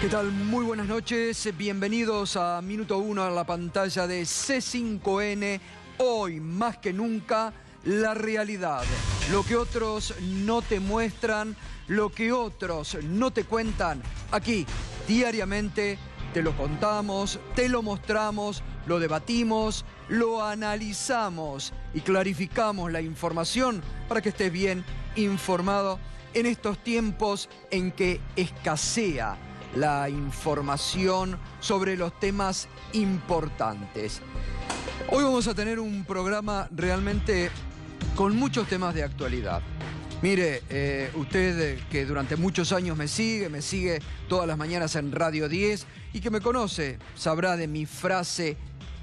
¿Qué tal? Muy buenas noches, bienvenidos a Minuto 1 a la pantalla de C5N. Hoy, más que nunca, la realidad. Lo que otros no te muestran, lo que otros no te cuentan. Aquí, diariamente, te lo contamos, te lo mostramos, lo debatimos, lo analizamos y clarificamos la información para que estés bien informado en estos tiempos en que escasea la información sobre los temas importantes. Hoy vamos a tener un programa realmente con muchos temas de actualidad. Mire, usted que durante muchos años me sigue todas las mañanas en Radio 10 y que me conoce, sabrá de mi frase,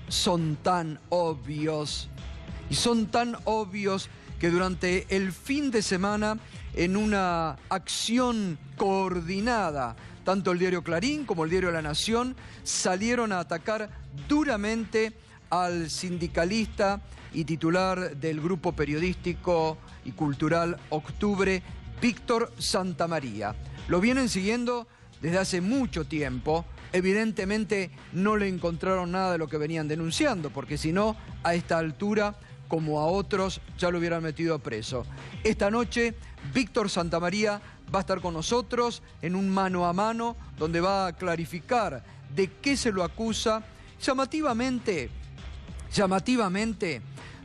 son tan obvios. Y son tan obvios que durante el fin de semana, en una acción coordinada, tanto el diario Clarín como el diario La Nación salieron a atacar duramente al sindicalista y titular del grupo periodístico y cultural Octubre, Víctor Santamaría. Lo vienen siguiendo desde hace mucho tiempo. Evidentemente no le encontraron nada de lo que venían denunciando, porque si no, a esta altura, como a otros, ya lo hubieran metido preso. Esta noche, Víctor Santamaría va a estar con nosotros en un mano a mano, donde va a clarificar de qué se lo acusa. Llamativamente,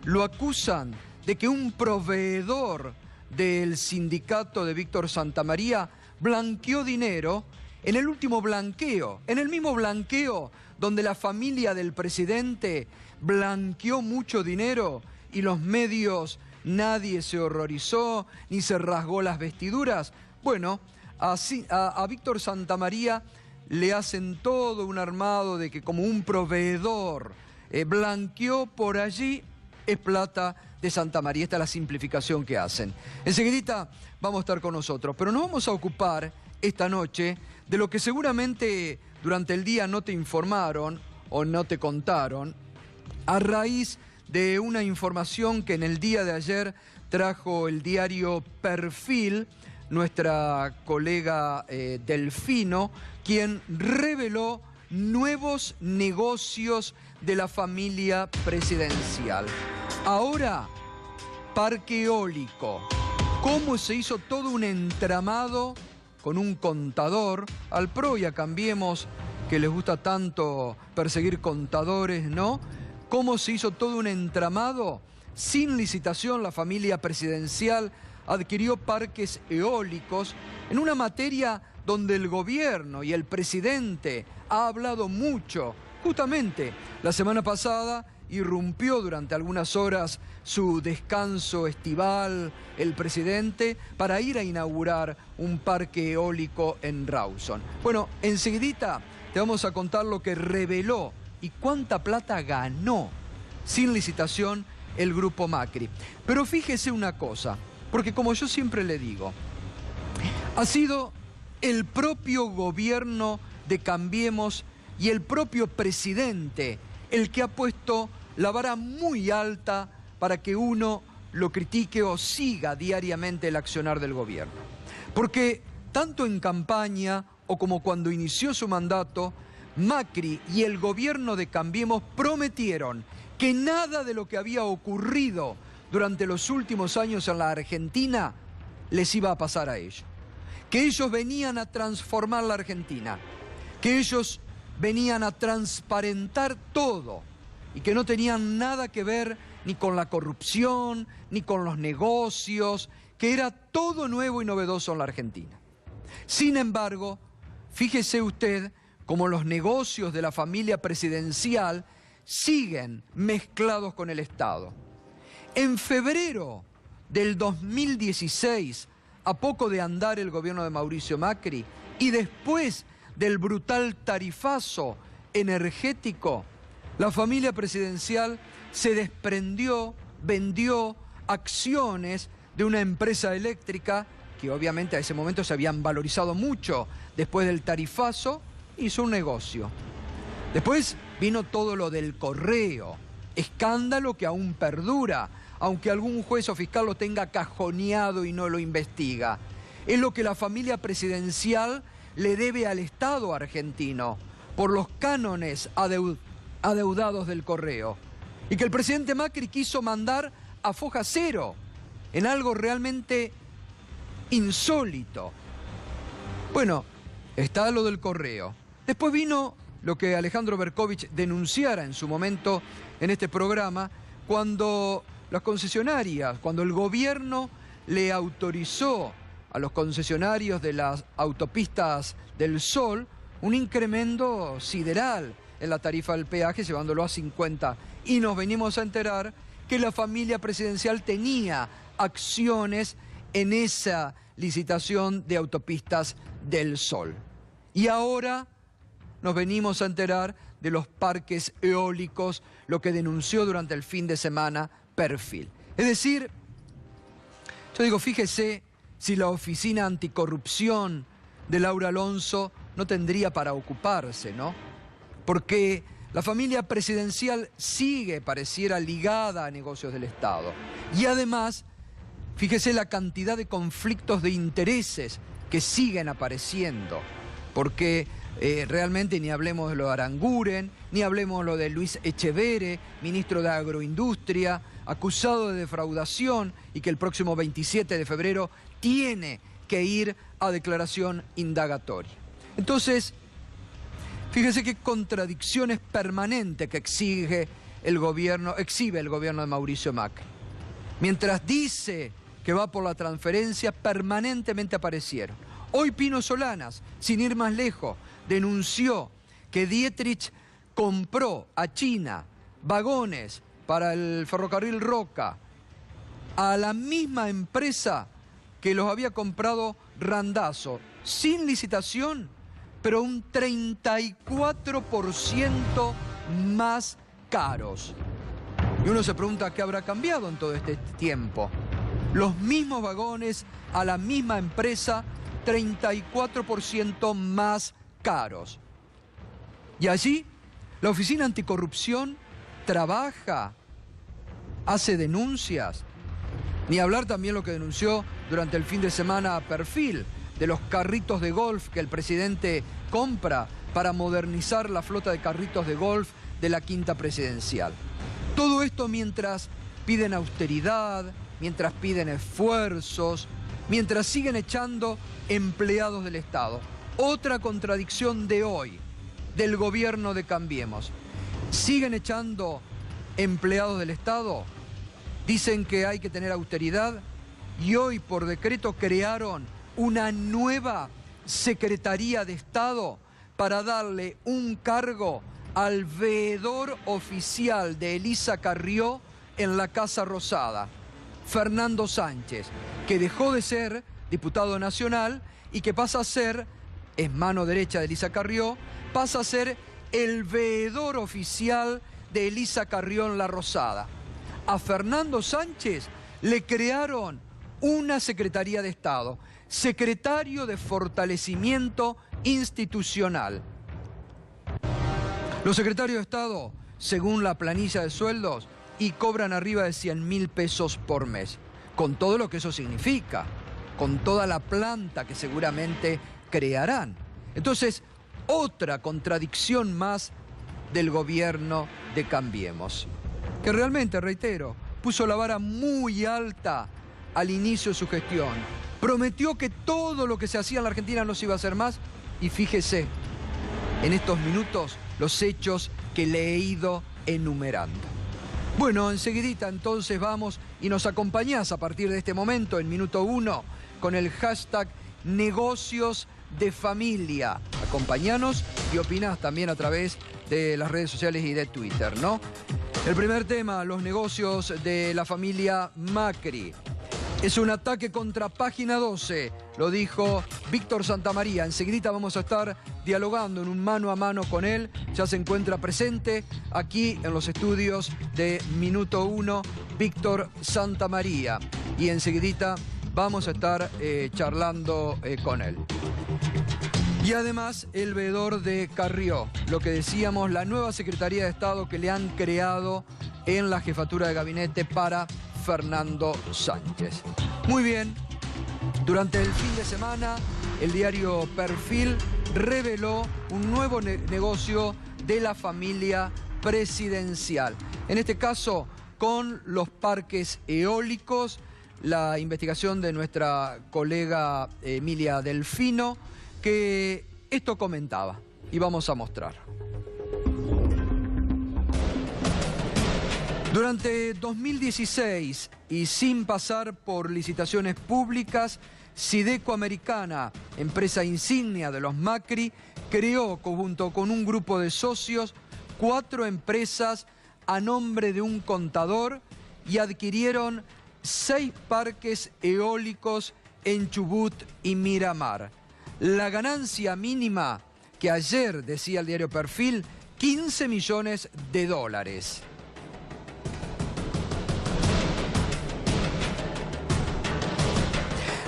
lo acusan de que un proveedor del sindicato de Víctor Santamaría blanqueó dinero en el último blanqueo, en el mismo blanqueo donde la familia del presidente blanqueó mucho dinero y los medios, nadie se horrorizó ni se rasgó las vestiduras. Bueno, así, a Víctor Santamaría le hacen todo un armado de que como un proveedor blanqueó por allí, es plata de Santamaría. Esta es la simplificación que hacen. Enseguidita vamos a estar con nosotros, pero nos vamos a ocupar esta noche de lo que seguramente durante el día no te informaron o no te contaron, a raíz de una información que en el día de ayer trajo el diario Perfil, nuestra colega Delfino, quien reveló nuevos negocios de la familia presidencial. Ahora, parque eólico. ¿Cómo se hizo todo un entramado con un contador? Al PRO y a Cambiemos, que les gusta tanto perseguir contadores, ¿no? ¿Cómo se hizo todo un entramado? Sin licitación, la familia presidencial adquirió parques eólicos en una materia donde el gobierno y el presidente ha hablado mucho. Justamente la semana pasada irrumpió durante algunas horas su descanso estival el presidente para ir a inaugurar un parque eólico en Rawson. Bueno, enseguidita te vamos a contar lo que reveló y cuánta plata ganó sin licitación el grupo Macri. Pero fíjese una cosa, porque como yo siempre le digo, ha sido el propio gobierno de Cambiemos y el propio presidente el que ha puesto la vara muy alta para que uno lo critique o siga diariamente el accionar del gobierno. Porque tanto en campaña o como cuando inició su mandato, Macri y el gobierno de Cambiemos prometieron que nada de lo que había ocurrido durante los últimos años en la Argentina les iba a pasar a ellos. Que ellos venían a transformar la Argentina, que ellos venían a transparentar todo y que no tenían nada que ver ni con la corrupción, ni con los negocios, que era todo nuevo y novedoso en la Argentina. Sin embargo, fíjese usted cómo los negocios de la familia presidencial siguen mezclados con el Estado. En febrero del 2016, a poco de andar el gobierno de Mauricio Macri y después del brutal tarifazo energético, la familia presidencial se desprendió, vendió acciones de una empresa eléctrica que obviamente a ese momento se habían valorizado mucho después del tarifazo, hizo un negocio. Después vino todo lo del correo, escándalo que aún perdura, aunque algún juez o fiscal lo tenga cajoneado y no lo investiga. Es lo que la familia presidencial le debe al Estado argentino por los cánones adeudados del correo. Y que el presidente Macri quiso mandar a foja cero en algo realmente insólito. Bueno, está lo del correo. Después vino lo que Alejandro Berkovich denunciara en su momento en este programa, cuando las concesionarias, cuando el gobierno le autorizó a los concesionarios de las autopistas del Sol un incremento sideral en la tarifa del peaje, llevándolo a 50. Y nos venimos a enterar que la familia presidencial tenía acciones en esa licitación de autopistas del Sol. Y ahora nos venimos a enterar de los parques eólicos, lo que denunció durante el fin de semana Perfil. Es decir, yo digo, fíjese si la oficina anticorrupción de Laura Alonso no tendría para ocuparse, ¿no? Porque la familia presidencial sigue, pareciera, ligada a negocios del Estado. Y además, fíjese la cantidad de conflictos de intereses que siguen apareciendo, porque realmente ni hablemos de lo de Aranguren, ni hablemos de lo de Luis Echevere, ministro de Agroindustria, acusado de defraudación y que el próximo 27 de febrero tiene que ir a declaración indagatoria. Entonces, fíjese qué contradicciones permanentes que exhibe el gobierno de Mauricio Macri. Mientras dice que va por la transferencia, permanentemente aparecieron. Hoy Pino Solanas, sin ir más lejos, denunció que Dietrich compró a China vagones para el ferrocarril Roca a la misma empresa que los había comprado Randazzo, sin licitación, pero un 34% más caros. Y uno se pregunta qué habrá cambiado en todo este tiempo. Los mismos vagones a la misma empresa, 34% más caros. Y allí la Oficina Anticorrupción trabaja, hace denuncias. Ni hablar también lo que denunció durante el fin de semana a Perfil, de los carritos de golf que el presidente compra para modernizar la flota de carritos de golf de la Quinta Presidencial. Todo esto mientras piden austeridad, mientras piden esfuerzos, mientras siguen echando empleados del Estado. Otra contradicción de hoy, del gobierno de Cambiemos. ¿Siguen echando empleados del Estado? Dicen que hay que tener austeridad y hoy por decreto crearon una nueva Secretaría de Estado para darle un cargo al veedor oficial de Elisa Carrió en la Casa Rosada, Fernando Sánchez, que dejó de ser diputado nacional y que pasa a ser, es mano derecha de Elisa Carrió, pasa a ser el veedor oficial de Elisa Carrió en la Rosada. A Fernando Sánchez le crearon una Secretaría de Estado, secretario de Fortalecimiento Institucional. Los secretarios de Estado, según la planilla de sueldos, y cobran arriba de 100.000 pesos por mes, con todo lo que eso significa, con toda la planta que seguramente crearán. Entonces, otra contradicción más del gobierno de Cambiemos, que realmente, reitero, puso la vara muy alta al inicio de su gestión. Prometió que todo lo que se hacía en la Argentina no se iba a hacer más y fíjese, en estos minutos, los hechos que le he ido enumerando. Bueno, enseguidita entonces vamos y nos acompañás a partir de este momento, en minuto 1, con el hashtag Negocios de Familia. Acompañanos y opinás también a través de las redes sociales y de Twitter, ¿no? El primer tema, los negocios de la familia Macri. Es un ataque contra Página 12, lo dijo Víctor Santamaría. Enseguidita vamos a estar dialogando en un mano a mano con él. Ya se encuentra presente aquí en los estudios de Minuto 1, Víctor Santamaría. Y enseguidita vamos a estar charlando con él. Y además el veedor de Carrió, lo que decíamos, la nueva Secretaría de Estado que le han creado en la jefatura de gabinete para Fernando Sánchez. Muy bien, durante el fin de semana el diario Perfil reveló un nuevo negocio de la familia presidencial. En este caso, con los parques eólicos, la investigación de nuestra colega Emilia Delfino, que esto comentaba y vamos a mostrar. Durante 2016 y sin pasar por licitaciones públicas, Sideco Americana, empresa insignia de los Macri, creó junto con un grupo de socios 4 empresas a nombre de un contador y adquirieron 6 parques eólicos en Chubut y Miramar. La ganancia mínima, que ayer decía el diario Perfil, 15 millones de dólares.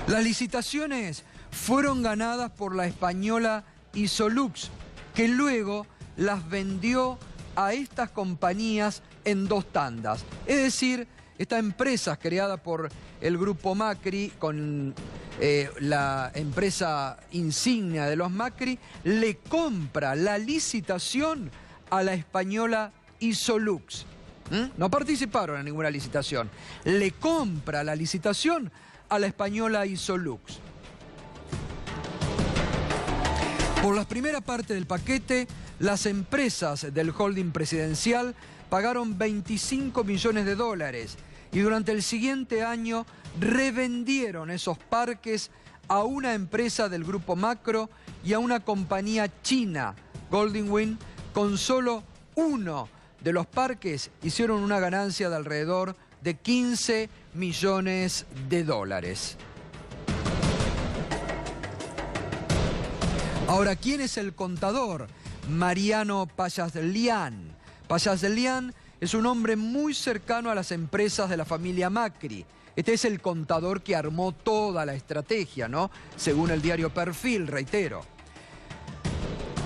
Las licitaciones fueron ganadas por la española Isolux, que luego las vendió a estas compañías en 2 tandas. Es decir, esta empresa creada por el grupo Macri, con la empresa insignia de los Macri, le compra la licitación a la española Isolux. No participaron en ninguna licitación. Le compra la licitación a la española Isolux. Por la primera parte del paquete, las empresas del holding presidencial pagaron 25 millones de dólares y durante el siguiente año revendieron esos parques a una empresa del grupo Macro y a una compañía china, Golden Wind. Con solo uno de los parques hicieron una ganancia de alrededor de 15 millones de dólares. Ahora, ¿quién es el contador? Mariano Payaslian. Payaslian es un hombre muy cercano a las empresas de la familia Macri. Este es el contador que armó toda la estrategia, ¿no? Según el diario Perfil, reitero.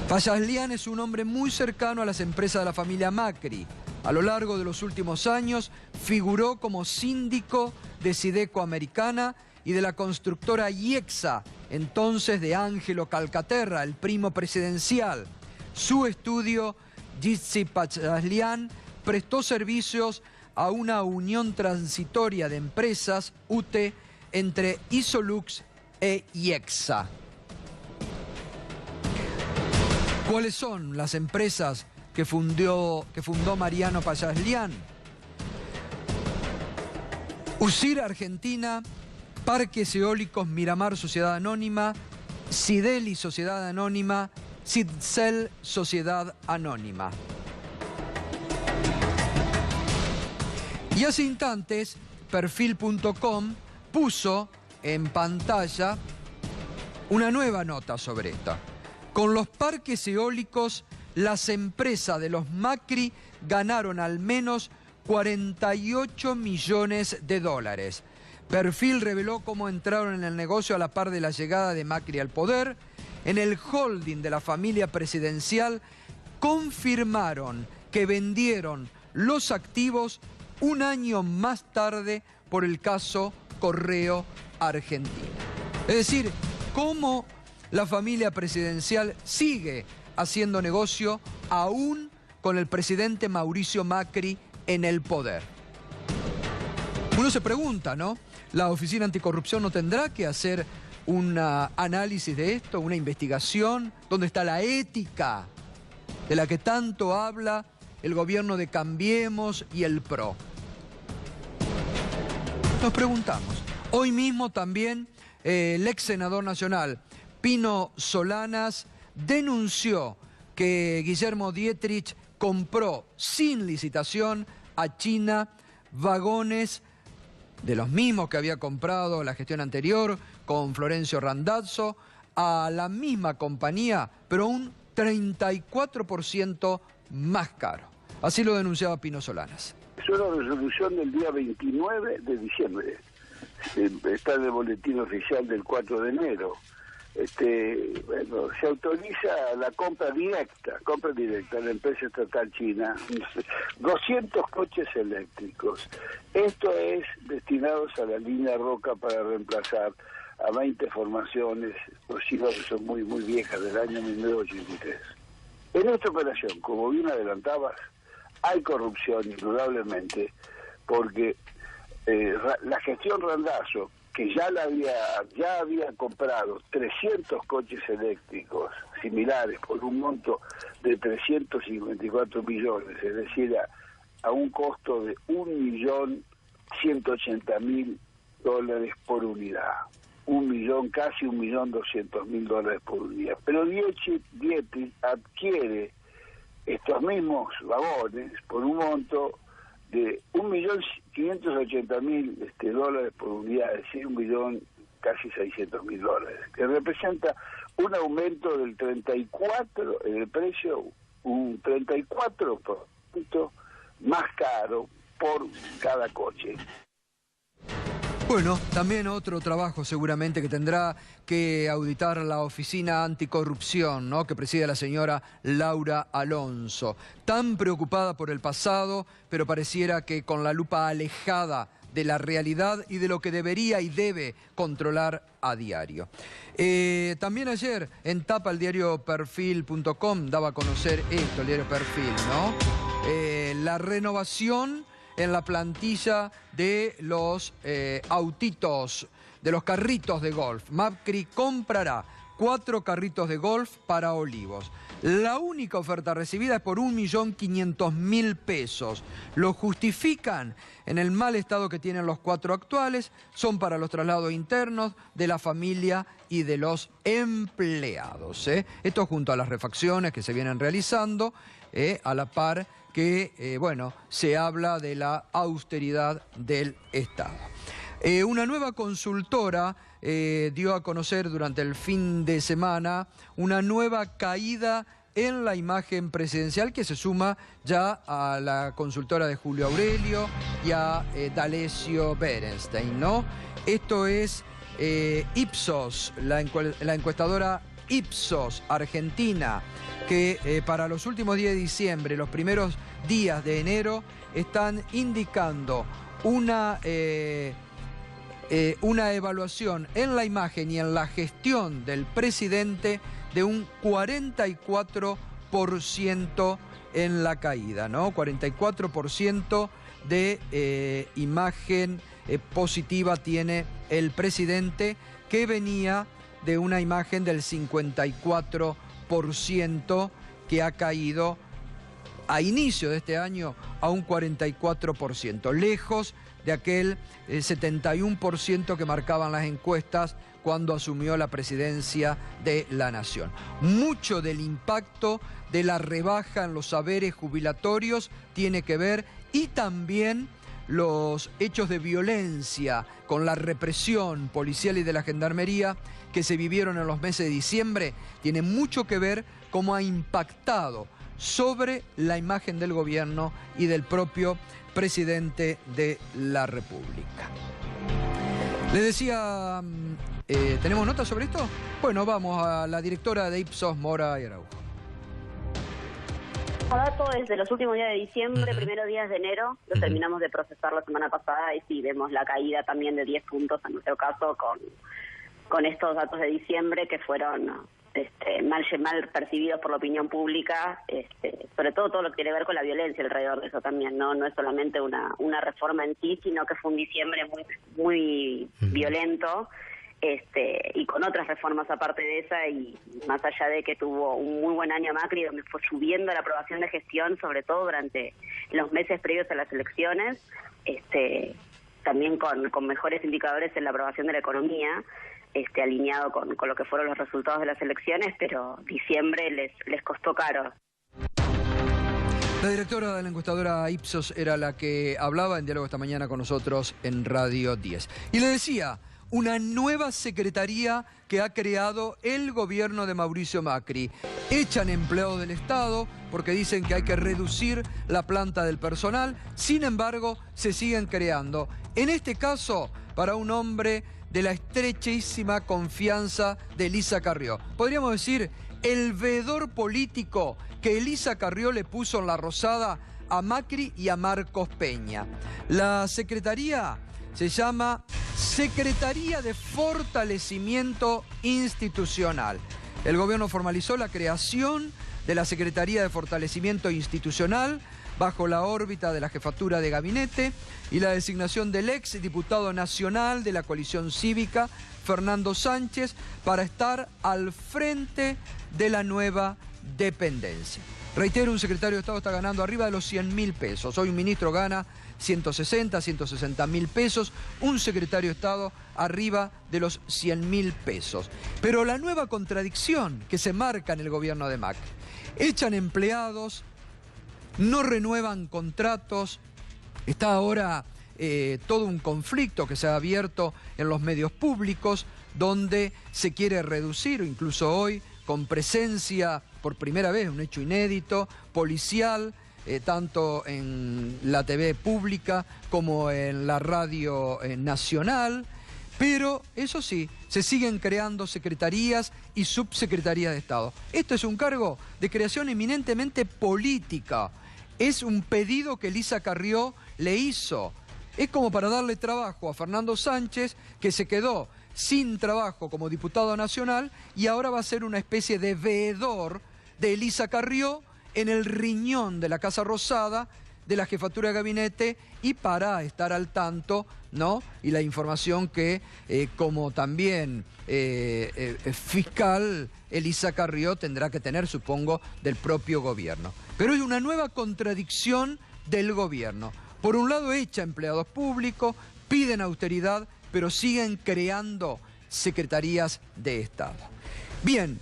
Payaslian es un hombre muy cercano a las empresas de la familia Macri. A lo largo de los últimos años figuró como síndico de Sideco Americana y de la constructora IEXA, entonces de Ángelo Calcaterra, el primo presidencial. Su estudio, Jitsi Payaslian, prestó servicios a una unión transitoria de empresas, UTE, entre Isolux e IEXA. ¿Cuáles son las empresas que fundó Mariano Payaslian? USIR Argentina, Parques Eólicos Miramar Sociedad Anónima, Sideli Sociedad Anónima, Sidcel Sociedad Anónima. Y hace instantes, Perfil.com puso en pantalla una nueva nota sobre esta. Con los parques eólicos, las empresas de los Macri ganaron al menos 48 millones de dólares. Perfil reveló cómo entraron en el negocio a la par de la llegada de Macri al poder. En el holding de la familia presidencial confirmaron que vendieron los activos un año más tarde por el caso Correo Argentina. Es decir, cómo la familia presidencial sigue haciendo negocio aún con el presidente Mauricio Macri en el poder. Uno se pregunta, ¿no? ¿La Oficina Anticorrupción no tendrá que hacer un análisis de esto, una investigación? ¿Dónde está la ética de la que tanto habla el gobierno de Cambiemos y el PRO? Nos preguntamos. Hoy mismo también el ex senador nacional Pino Solanas denunció que Guillermo Dietrich compró sin licitación a China vagones de los mismos que había comprado la gestión anterior con Florencio Randazzo a la misma compañía, pero un 34% más caro. Así lo denunciaba Pino Solanas. Es una resolución del día 29 de diciembre. Está en el boletín oficial del 4 de enero. Bueno, se autoriza la compra directa a la empresa estatal china, 200 coches eléctricos. Esto es destinados a la línea Roca para reemplazar a 20 formaciones, por cifras que son muy viejas, del año 1983. En esta operación, como bien adelantabas, hay corrupción indudablemente, porque la gestión Randazzo, que ya había comprado 300 coches eléctricos similares por un monto de 354 millones, es decir, a un costo de $1.180.000 por unidad. Casi $1.200.000 por unidad. pero Dietrich adquiere estos mismos vagones por un monto de $1.580.000 por unidad, es decir, casi $600.000, que representa un aumento del 34 en el precio, un 34% más caro por cada coche. Bueno, también otro trabajo seguramente que tendrá que auditar la Oficina Anticorrupción, ¿no?, que preside la señora Laura Alonso. Tan preocupada por el pasado, pero pareciera que con la lupa alejada de la realidad y de lo que debería y debe controlar a diario. También ayer en tapa el diario Perfil.com daba a conocer esto, el diario Perfil, ¿no? La renovación en la plantilla de los autitos, de los carritos de golf. Macri comprará 4 carritos de golf para Olivos. La única oferta recibida es por $1.500.000 pesos. Lo justifican en el mal estado que tienen los 4 actuales. Son para los traslados internos de la familia y de los empleados. Esto junto a las refacciones que se vienen realizando, a la par que, se habla de la austeridad del Estado. Una nueva consultora dio a conocer durante el fin de semana una nueva caída en la imagen presidencial que se suma ya a la consultora de Julio Aurelio y a D'Alessio Berenstein, ¿no? Esto es Ipsos, la encuestadora Ipsos Argentina, que para los últimos días de diciembre, los primeros días de enero, están indicando una evaluación en la imagen y en la gestión del presidente de un 44% en la caída, ¿no? 44% de imagen positiva tiene el presidente, que venía de una imagen del 54% que ha caído a inicio de este año a un 44%, lejos de aquel 71% que marcaban las encuestas cuando asumió la presidencia de la Nación. Mucho del impacto de la rebaja en los saberes jubilatorios tiene que ver, y también los hechos de violencia con la represión policial y de la gendarmería que se vivieron en los meses de diciembre, tiene mucho que ver cómo ha impactado sobre la imagen del gobierno y del propio presidente de la República. Les decía, ¿tenemos notas sobre esto? Bueno, vamos a la directora de Ipsos, Mora Araujo. Datos desde los últimos días de diciembre, primeros días de enero, lo terminamos de procesar la semana pasada, y sí, vemos la caída también de 10 puntos en nuestro caso con estos datos de diciembre que fueron mal percibidos por la opinión pública, sobre todo lo que tiene que ver con la violencia alrededor de eso también, no es solamente una reforma en sí, sino que fue un diciembre muy violento, y con otras reformas aparte de esa, y más allá de que tuvo un muy buen año Macri, donde fue subiendo la aprobación de gestión, sobre todo durante los meses previos a las elecciones, también con mejores indicadores en la aprobación de la economía, alineado con lo que fueron los resultados de las elecciones, pero diciembre les costó caro. La directora de la encuestadora Ipsos era la que hablaba en diálogo esta mañana con nosotros en Radio 10. Y le decía, una nueva secretaría que ha creado el gobierno de Mauricio Macri. Echan empleados del Estado porque dicen que hay que reducir la planta del personal, sin embargo, se siguen creando. En este caso, para un hombre de la estrechísima confianza de Elisa Carrió. Podríamos decir, el veedor político que Elisa Carrió le puso en la rosada a Macri y a Marcos Peña. La secretaría se llama Secretaría de Fortalecimiento Institucional. El gobierno formalizó la creación de la Secretaría de Fortalecimiento Institucional bajo la órbita de la Jefatura de Gabinete y la designación del ex diputado nacional de la coalición cívica, Fernando Sánchez, para estar al frente de la nueva dependencia. Reitero, un secretario de Estado está ganando arriba de los 100.000 pesos. Hoy un ministro gana 160.000 pesos, un secretario de Estado arriba de los 100.000 pesos. Pero la nueva contradicción que se marca en el gobierno de Macri: echan empleados, no renuevan contratos, está ahora todo un conflicto que se ha abierto en los medios públicos donde se quiere reducir, incluso hoy con presencia por primera vez, un hecho inédito, policial, tanto en la TV pública como en la radio nacional, pero eso sí, se siguen creando secretarías y subsecretarías de Estado. Esto es un cargo de creación eminentemente política, es un pedido que Elisa Carrió le hizo. Es como para darle trabajo a Fernando Sánchez, que se quedó sin trabajo como diputado nacional y ahora va a ser una especie de veedor de Elisa Carrió en el riñón de la Casa Rosada, de la Jefatura de Gabinete, y para estar al tanto, ¿no? Y la información que, como también fiscal, Elisa Carrió tendrá que tener, supongo, del propio gobierno. Pero es una nueva contradicción del gobierno. Por un lado, echa empleados públicos, piden austeridad, pero siguen creando secretarías de Estado. Bien,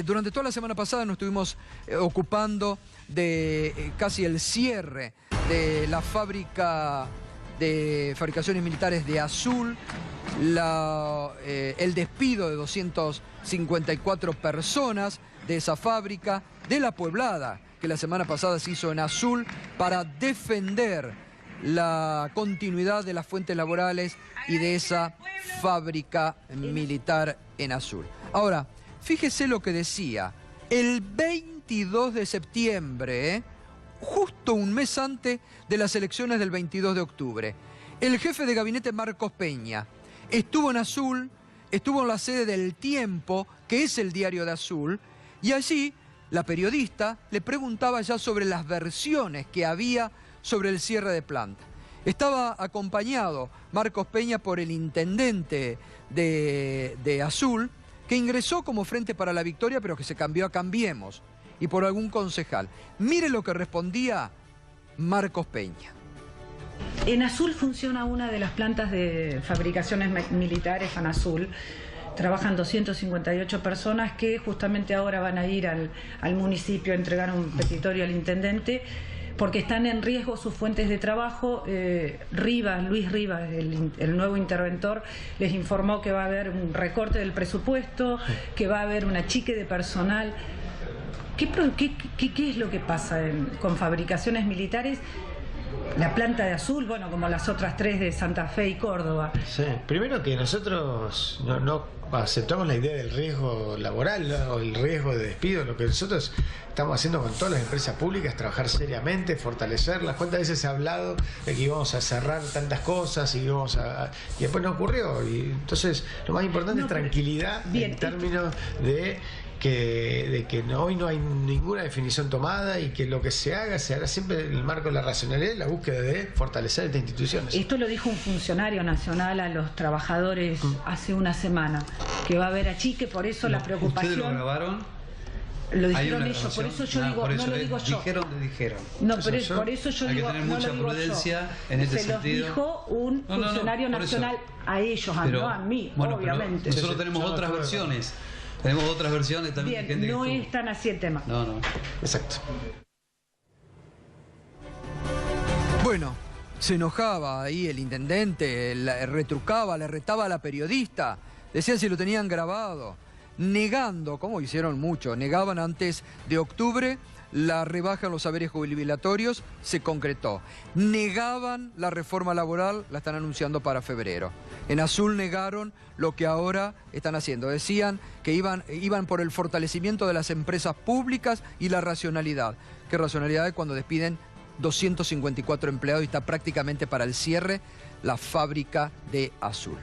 durante toda la semana pasada nos estuvimos ocupando de casi el cierre de la fábrica de fabricaciones militares de Azul, el despido de 254 personas de esa fábrica, de la Pueblada, que la semana pasada se hizo en Azul para defender la continuidad de las fuentes laborales y de esa fábrica militar en Azul. Ahora, fíjese lo que decía, el 22 de septiembre, justo un mes antes de las elecciones del 22 de octubre, el jefe de gabinete Marcos Peña estuvo en Azul, estuvo en la sede del Tiempo, que es el diario de Azul, y allí la periodista le preguntaba ya sobre las versiones que había sobre el cierre de planta. Estaba acompañado Marcos Peña por el intendente de Azul, que ingresó como Frente para la Victoria, pero que se cambió a Cambiemos, y por algún concejal. Mire lo que respondía Marcos Peña. En Azul funciona una de las plantas de fabricaciones militares, FANAZUL. Trabajan 258 personas que justamente ahora van a ir al municipio a entregar un petitorio al intendente porque están en riesgo sus fuentes de trabajo. Luis Rivas, el nuevo interventor, les informó que va a haber un recorte del presupuesto, que va a haber un achique de personal. ¿Qué es lo que pasa con fabricaciones militares? La planta de Azul, bueno, como las otras tres de Santa Fe y Córdoba. Sí, primero que nosotros no aceptamos la idea del riesgo laboral, ¿no? O el riesgo de despido. Lo que nosotros estamos haciendo con todas las empresas públicas es trabajar seriamente, fortalecerlas. ¿Cuántas veces se ha hablado de que íbamos a cerrar tantas cosas y después no ocurrió? Y entonces lo más importante es tranquilidad, en términos de que hoy no hay ninguna definición tomada y que lo que se haga siempre en el marco de la racionalidad y la búsqueda de fortalecer estas instituciones. Esto lo dijo un funcionario nacional a los trabajadores hace una semana, que va a haber achique, por eso la preocupación. ¿Ustedes lo grabaron? Lo dijeron ellos, por eso yo digo, no lo digo yo. Dijeron. No, pero por eso yo digo, hay que tener mucha prudencia en este sentido. Se los dijo un funcionario nacional a ellos, no a mí, obviamente. Nosotros tenemos otras versiones. Tenemos otras versiones también. Bien, no es tan así el tema. No. Exacto. Bueno, se enojaba ahí el intendente, le retrucaba, le retaba a la periodista, decían si lo tenían grabado, negando, como hicieron mucho, negaban antes de octubre la rebaja en los saberes jubilatorios, se concretó. Negaban la reforma laboral, la están anunciando para febrero. En Azul negaron lo que ahora están haciendo. Decían que iban por el fortalecimiento de las empresas públicas y la racionalidad. ¿Qué racionalidad es cuando despiden 254 empleados y está prácticamente para el cierre la fábrica de Azul.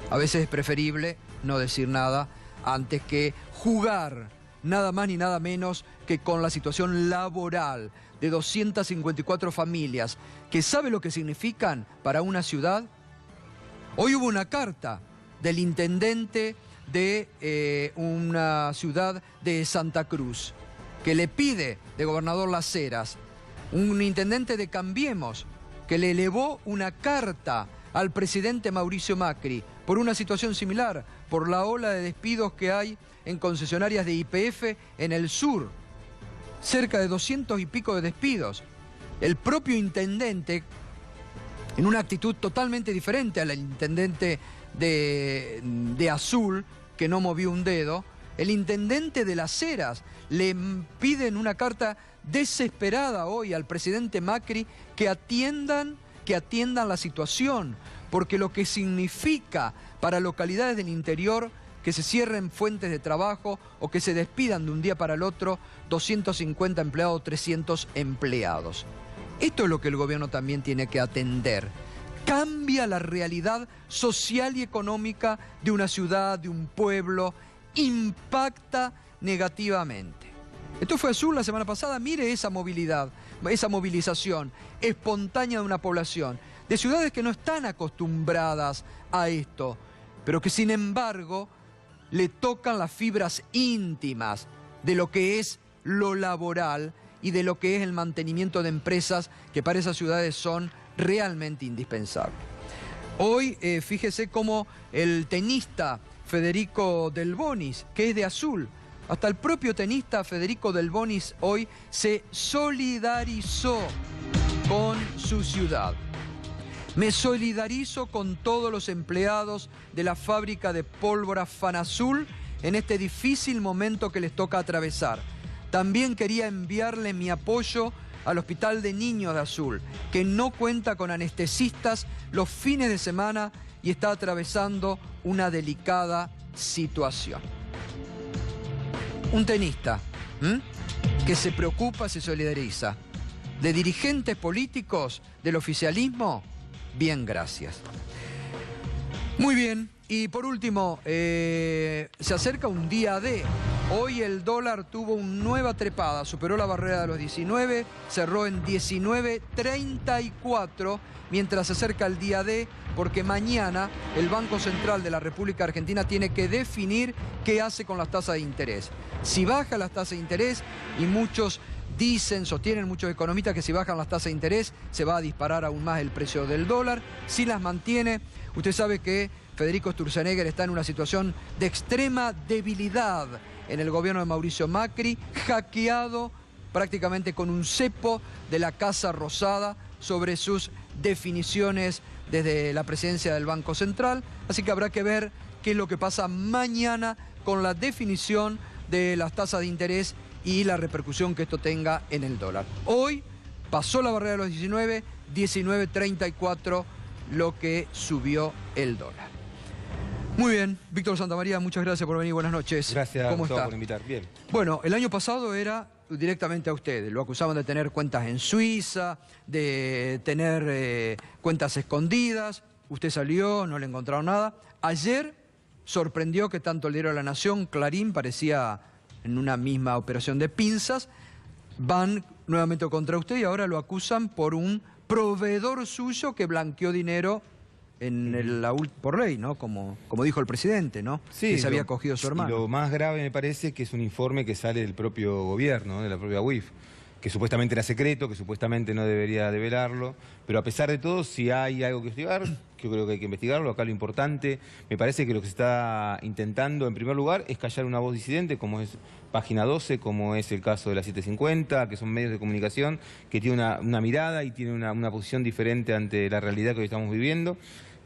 A veces es preferible no decir nada antes que jugar nada más ni nada menos que con la situación laboral de 254 familias que sabe lo que significan para una ciudad. Hoy hubo una carta del intendente de una ciudad de Santa Cruz que le pide de gobernador Las Heras, un intendente de Cambiemos, que le elevó una carta al presidente Mauricio Macri por una situación similar, por la ola de despidos que hay en concesionarias de YPF en el sur. Cerca de 200 y pico de despidos. El propio intendente, en una actitud totalmente diferente al intendente de Azul, que no movió un dedo, el intendente de Las Heras le pide en una carta desesperada hoy al presidente Macri que atiendan la situación, porque lo que significa para localidades del interior que se cierren fuentes de trabajo o que se despidan de un día para el otro 250 empleados, 300 empleados. Esto es lo que el gobierno también tiene que atender. Cambia la realidad social y económica de una ciudad, de un pueblo, impacta negativamente. Esto fue Azul la semana pasada, mire esa movilidad, esa movilización espontánea de una población, de ciudades que no están acostumbradas a esto, pero que sin embargo le tocan las fibras íntimas de lo que es lo laboral y de lo que es el mantenimiento de empresas que para esas ciudades son realmente indispensables. Hoy fíjese cómo el tenista Federico Del Bonis, que es de Azul, hasta el propio tenista Federico Del Bonis hoy se solidarizó con su ciudad. Me solidarizo con todos los empleados de la fábrica de pólvora Fanazul en este difícil momento que les toca atravesar. También quería enviarle mi apoyo al Hospital de Niños de Azul, que no cuenta con anestesistas los fines de semana y está atravesando una delicada situación. Un tenista que se preocupa, se solidariza. De dirigentes políticos del oficialismo, bien, gracias. Muy bien, y por último, se acerca un día D. Hoy el dólar tuvo una nueva trepada, superó la barrera de los 19, cerró en 19.34, mientras se acerca el día D, porque mañana el Banco Central de la República Argentina tiene que definir qué hace con las tasas de interés. Si baja las tasas de interés, y muchos sostienen muchos economistas que si bajan las tasas de interés se va a disparar aún más el precio del dólar. Si las mantiene, usted sabe que Federico Sturzenegger está en una situación de extrema debilidad en el gobierno de Mauricio Macri, hackeado prácticamente con un cepo de la Casa Rosada sobre sus definiciones desde la presidencia del Banco Central. Así que habrá que ver qué es lo que pasa mañana con la definición de las tasas de interés y la repercusión que esto tenga en el dólar. Hoy pasó la barrera de los 19, 19.34 lo que subió el dólar. Muy bien, Víctor Santamaría, muchas gracias por venir, buenas noches. Gracias ¿Cómo está? por invitar. Bien. Bueno, el año pasado era directamente a ustedes, lo acusaban de tener cuentas en Suiza, de tener cuentas escondidas, usted salió, no le encontraron nada. Ayer sorprendió que tanto el diario de La Nación, Clarín, parecía en una misma operación de pinzas, van nuevamente contra usted y ahora lo acusan por un proveedor suyo que blanqueó dinero por ley, ¿no? Como dijo el presidente, ¿no? Sí, que se había cogido su hermano. Y lo más grave me parece que es un informe que sale del propio gobierno, ¿no? De la propia UIF, que supuestamente era secreto, que supuestamente no debería develarlo, pero a pesar de todo, si hay algo que investigar, yo creo que hay que investigarlo. Acá lo importante, me parece que lo que se está intentando, en primer lugar, es callar una voz disidente, como es Página 12, como es el caso de la 750, que son medios de comunicación que tienen una mirada y tienen una posición diferente ante la realidad que hoy estamos viviendo.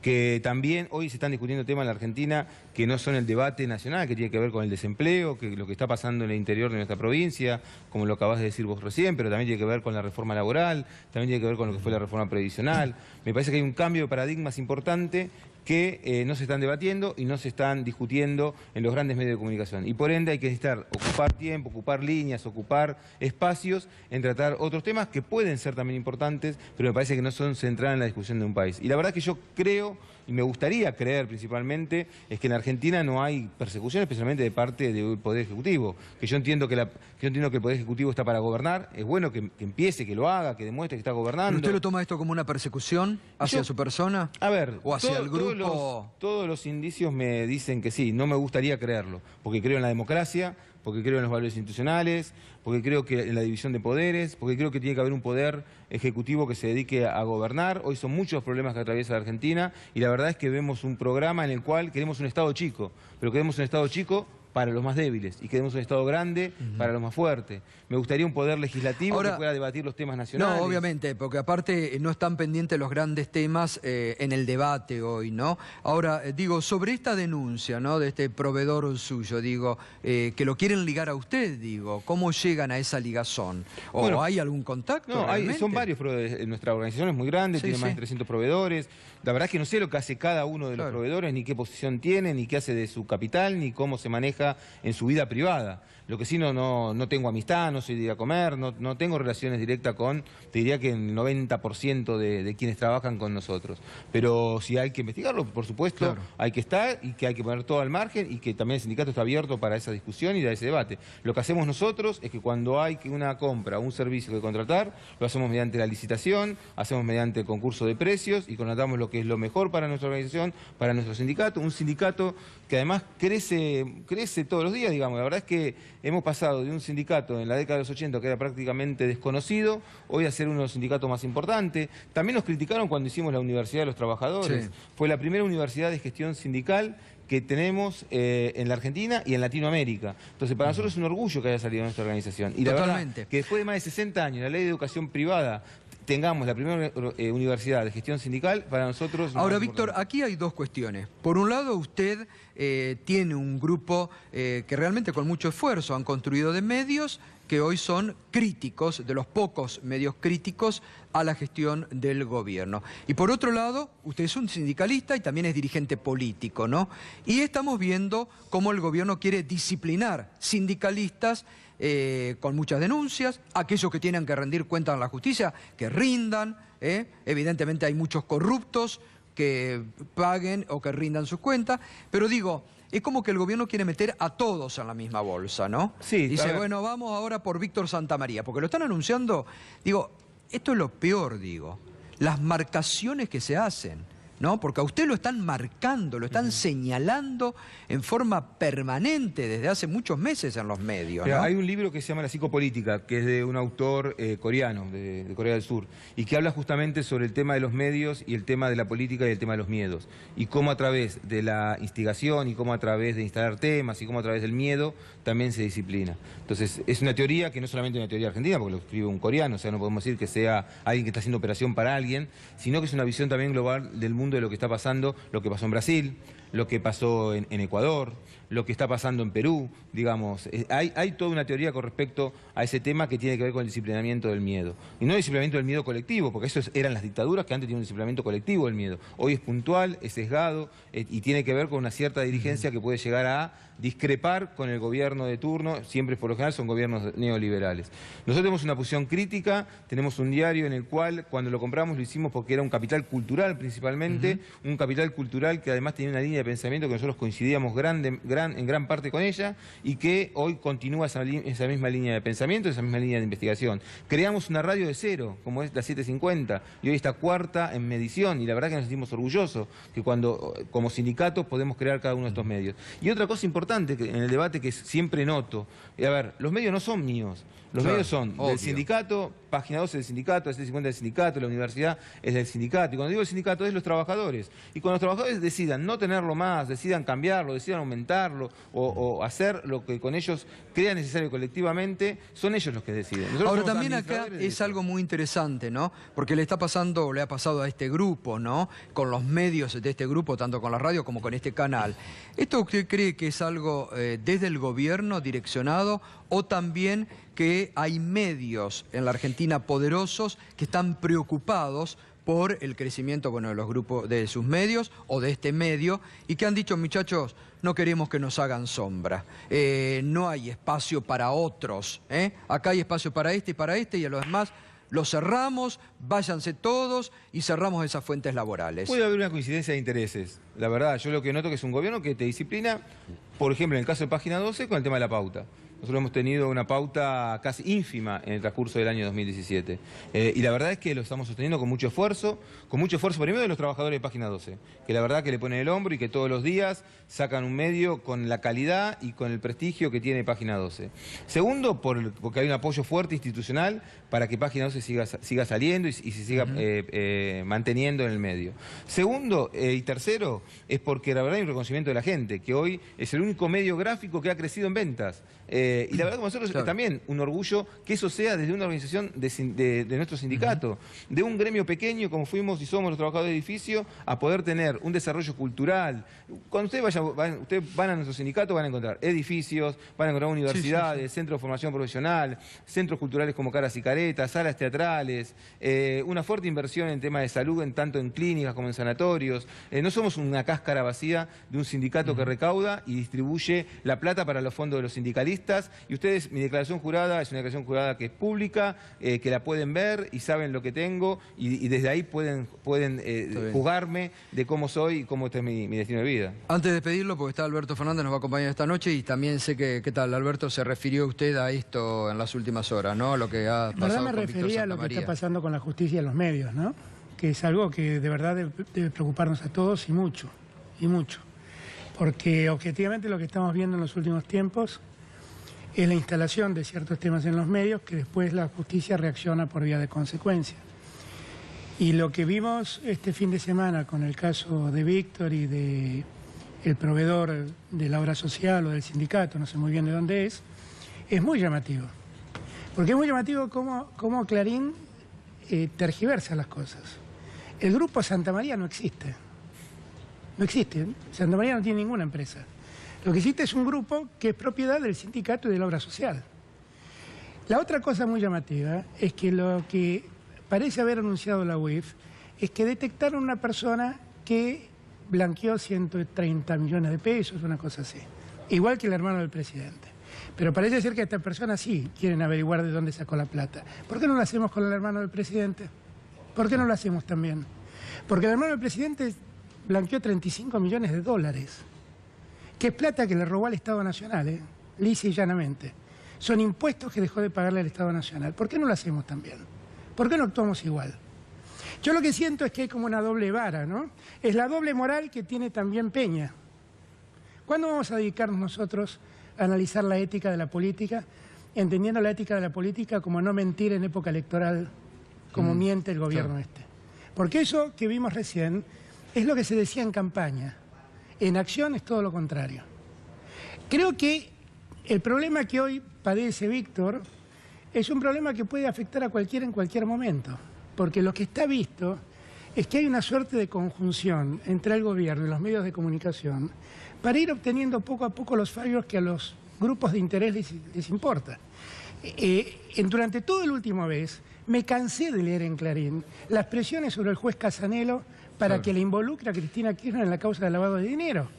Que también hoy se están discutiendo temas en la Argentina que no son el debate nacional, que tiene que ver con el desempleo, que lo que está pasando en el interior de nuestra provincia, como lo acabás de decir vos recién, pero también tiene que ver con la reforma laboral, también tiene que ver con lo que fue la reforma previsional. Me parece que hay un cambio de paradigmas importante que no se están debatiendo y no se están discutiendo en los grandes medios de comunicación. Y por ende hay que necesitar ocupar tiempo, ocupar líneas, ocupar espacios en tratar otros temas que pueden ser también importantes, pero me parece que no son centrados en la discusión de un país. Y la verdad que yo creo, y me gustaría creer principalmente, es que en Argentina no hay persecución, especialmente de parte del Poder Ejecutivo. Que yo entiendo que el Poder Ejecutivo está para gobernar, es bueno que empiece, que lo haga, que demuestre que está gobernando. ¿Pero usted lo toma esto como una persecución hacia su persona? A ver, ¿o hacia el grupo? Todos los indicios me dicen que sí, no me gustaría creerlo, porque creo en la democracia, porque creo en los valores institucionales, porque creo que en la división de poderes, porque creo que tiene que haber un poder ejecutivo que se dedique a gobernar. Hoy son muchos los problemas que atraviesa la Argentina y la verdad es que vemos un programa en el cual queremos un Estado chico, pero queremos un Estado chico para los más débiles y queremos un Estado grande para los más fuertes. Me gustaría un poder legislativo que pueda debatir los temas nacionales. No, obviamente, porque aparte no están pendientes los grandes temas en el debate hoy, ¿no? Ahora, digo, sobre esta denuncia, ¿no?, de este proveedor suyo, digo, que lo quieren ligar a usted, digo, ¿cómo llegan a esa ligazón? ¿O bueno, hay algún contacto? No, son varios proveedores. Nuestra organización es muy grande, Sí, tiene más sí. de 300 proveedores. La verdad es que no sé lo que hace cada uno de los Claro. proveedores, ni qué posición tiene, ni qué hace de su capital, ni cómo se maneja en su vida privada. Lo que sí, no tengo amistad, no soy de ir a comer, no tengo relaciones directas con, te diría que el 90% de quienes trabajan con nosotros. Pero si hay que investigarlo, por supuesto, Claro. hay que estar y que hay que poner todo al margen y que también el sindicato está abierto para esa discusión y para ese debate. Lo que hacemos nosotros es que cuando hay una compra o un servicio que contratar, lo hacemos mediante la licitación, hacemos mediante el concurso de precios y contratamos lo que es lo mejor para nuestra organización, para nuestro sindicato. Un sindicato que además crece todos los días, digamos. La verdad es que hemos pasado de un sindicato en la década de los 80 que era prácticamente desconocido, hoy a ser uno de los sindicatos más importantes. También nos criticaron cuando hicimos la Universidad de los Trabajadores. Sí. Fue la primera universidad de gestión sindical que tenemos en la Argentina y en Latinoamérica. Entonces, para nosotros es un orgullo que haya salido nuestra organización. Y la Totalmente. verdad que después de más de 60 años, la ley de educación privada, tengamos la primera universidad de gestión sindical, para nosotros... Ahora, Víctor, aquí hay dos cuestiones. Por un lado, usted tiene un grupo que realmente con mucho esfuerzo han construido de medios que hoy son críticos, de los pocos medios críticos a la gestión del gobierno. Y por otro lado, usted es un sindicalista y también es dirigente político, ¿no? Y estamos viendo cómo el gobierno quiere disciplinar sindicalistas con muchas denuncias, aquellos que tienen que rendir cuentas en la justicia, que rindan, evidentemente hay muchos corruptos que paguen o que rindan sus cuentas, pero digo, es como que el gobierno quiere meter a todos en la misma bolsa, ¿no? Sí, dice, bueno, vamos ahora por Víctor Santamaría, porque lo están anunciando, digo, esto es lo peor, digo, las marcaciones que se hacen, ¿no? Porque a usted lo están marcando, lo están señalando en forma permanente desde hace muchos meses en los medios, ¿no? Hay un libro que se llama La psicopolítica, que es de un autor coreano, de Corea del Sur, y que habla justamente sobre el tema de los medios y el tema de la política y el tema de los miedos. Y cómo a través de la instigación y cómo a través de instalar temas y cómo a través del miedo también se disciplina. Entonces, es una teoría que no solamente es una teoría argentina, porque lo escribe un coreano, o sea, no podemos decir que sea alguien que está haciendo operación para alguien, sino que es una visión también global del mundo de lo que está pasando, lo que pasó en Brasil, lo que pasó en Ecuador, lo que está pasando en Perú, digamos. Hay toda una teoría con respecto a ese tema que tiene que ver con el disciplinamiento del miedo. Y no el disciplinamiento del miedo colectivo, porque eso eran las dictaduras que antes tenían un disciplinamiento colectivo del miedo. Hoy es puntual, es sesgado y tiene que ver con una cierta dirigencia que puede llegar a discrepar con el gobierno de turno, siempre por lo general son gobiernos neoliberales. Nosotros tenemos una posición crítica, tenemos un diario en el cual cuando lo compramos lo hicimos porque era un capital cultural principalmente, un capital cultural que además tenía una línea de pensamiento que nosotros coincidíamos en gran parte con ella y que hoy continúa esa misma línea de pensamiento, esa misma línea de investigación. Creamos una radio de cero, como es la 750, y hoy está cuarta en medición, y la verdad que nos sentimos orgullosos que cuando, como sindicatos, podemos crear cada uno de estos medios. Y otra cosa importante en el debate que siempre noto, a ver, los medios no son míos, los medios son obvio. del sindicato, página 12 del sindicato, la 750 del sindicato, la universidad es del sindicato, y cuando digo el sindicato es los trabajadores, y cuando los trabajadores decidan no tenerlo más, decidan cambiarlo, decidan aumentarlo, o hacer lo que con ellos crean necesario colectivamente, son ellos los que deciden. Nosotros Ahora somos también acá administradores de es eso. algo muy interesante, ¿no? Porque le está pasando, o le ha pasado a este grupo, ¿no? Con los medios de este grupo, tanto con la radio como con este canal. ¿Esto usted cree que es algo desde el gobierno direccionado o también que hay medios en la Argentina poderosos que están preocupados por el crecimiento, bueno, de los grupos, de sus medios o de este medio, y que han dicho, muchachos, no queremos que nos hagan sombra, no hay espacio para otros, acá hay espacio para este y a los demás lo cerramos, váyanse todos y cerramos esas fuentes laborales. Puede haber una coincidencia de intereses. La verdad, yo lo que noto que es un gobierno que te disciplina, por ejemplo, en el caso de Página 12, con el tema de la pauta. Nosotros hemos tenido una pauta casi ínfima en el transcurso del año 2017. Y la verdad es que lo estamos sosteniendo con mucho esfuerzo primero de los trabajadores de Página 12, que la verdad que le ponen el hombro y que todos los días sacan un medio con la calidad y con el prestigio que tiene Página 12. Segundo, porque hay un apoyo fuerte institucional para que Página 12 siga saliendo y se siga manteniendo en el medio. Segundo y tercero, es porque la verdad hay un reconocimiento de la gente, que hoy es el único medio gráfico que ha crecido en ventas. Y la verdad que nosotros es también un orgullo que eso sea desde una organización de nuestro sindicato, de un gremio pequeño como fuimos y somos los trabajadores de edificio, a poder tener un desarrollo cultural. Cuando ustedes van a nuestro sindicato van a encontrar edificios, van a encontrar universidades, centros de formación profesional, centros culturales como Caras y Caretas, salas teatrales, una fuerte inversión en temas de salud, tanto en clínicas como en sanatorios. No somos una cáscara vacía de un sindicato que recauda y distribuye la plata para los fondos de los sindicalistas. Y ustedes, mi declaración jurada es una declaración jurada que es pública, que la pueden ver y saben lo que tengo y desde ahí pueden juzgarme de cómo soy y cómo este es mi destino de vida. Antes de despedirlo, porque está Alberto Fernández, nos va a acompañar esta noche y también sé que, ¿qué tal, Alberto? Se refirió usted a esto en las últimas horas, ¿no? Lo que ha pasado con Víctor Santamaría. Me refería a lo que está pasando con la justicia y los medios, ¿no? Que es algo que de verdad debe preocuparnos a todos y mucho, porque objetivamente lo que estamos viendo en los últimos tiempos es la instalación de ciertos temas en los medios que después la justicia reacciona por vía de consecuencia. Y lo que vimos este fin de semana con el caso de Víctor y de el proveedor de la obra social o del sindicato, no sé muy bien de dónde es muy llamativo. Porque es muy llamativo cómo Clarín tergiversa las cosas. El grupo Santamaría no existe. No existe. Santamaría no tiene ninguna empresa. Lo que existe es un grupo que es propiedad del sindicato y de la obra social. La otra cosa muy llamativa es que lo que parece haber anunciado la UIF es que detectaron una persona que blanqueó 130 millones de pesos, una cosa así. Igual que el hermano del presidente. Pero parece ser que a esta persona sí quieren averiguar de dónde sacó la plata. ¿Por qué no lo hacemos con el hermano del presidente? ¿Por qué no lo hacemos también? Porque el hermano del presidente blanqueó 35 millones de dólares. Que es plata que le robó al Estado Nacional, lisa y llanamente. Son impuestos que dejó de pagarle al Estado Nacional. ¿Por qué no lo hacemos también? ¿Por qué no actuamos igual? Yo lo que siento es que hay como una doble vara, ¿no? Es la doble moral que tiene también Peña. ¿Cuándo vamos a dedicarnos nosotros a analizar la ética de la política, entendiendo la ética de la política como no mentir en época electoral, como miente el gobierno este? Porque eso que vimos recién es lo que se decía en campaña. En acción es todo lo contrario. Creo que el problema que hoy padece Víctor es un problema que puede afectar a cualquiera en cualquier momento, porque lo que está visto es que hay una suerte de conjunción entre el gobierno y los medios de comunicación para ir obteniendo poco a poco los fallos que a los grupos de interés les importa. Durante todo el último mes me cansé de leer en Clarín las presiones sobre el juez Casanelo para que le involucre a Cristina Kirchner en la causa del lavado de dinero.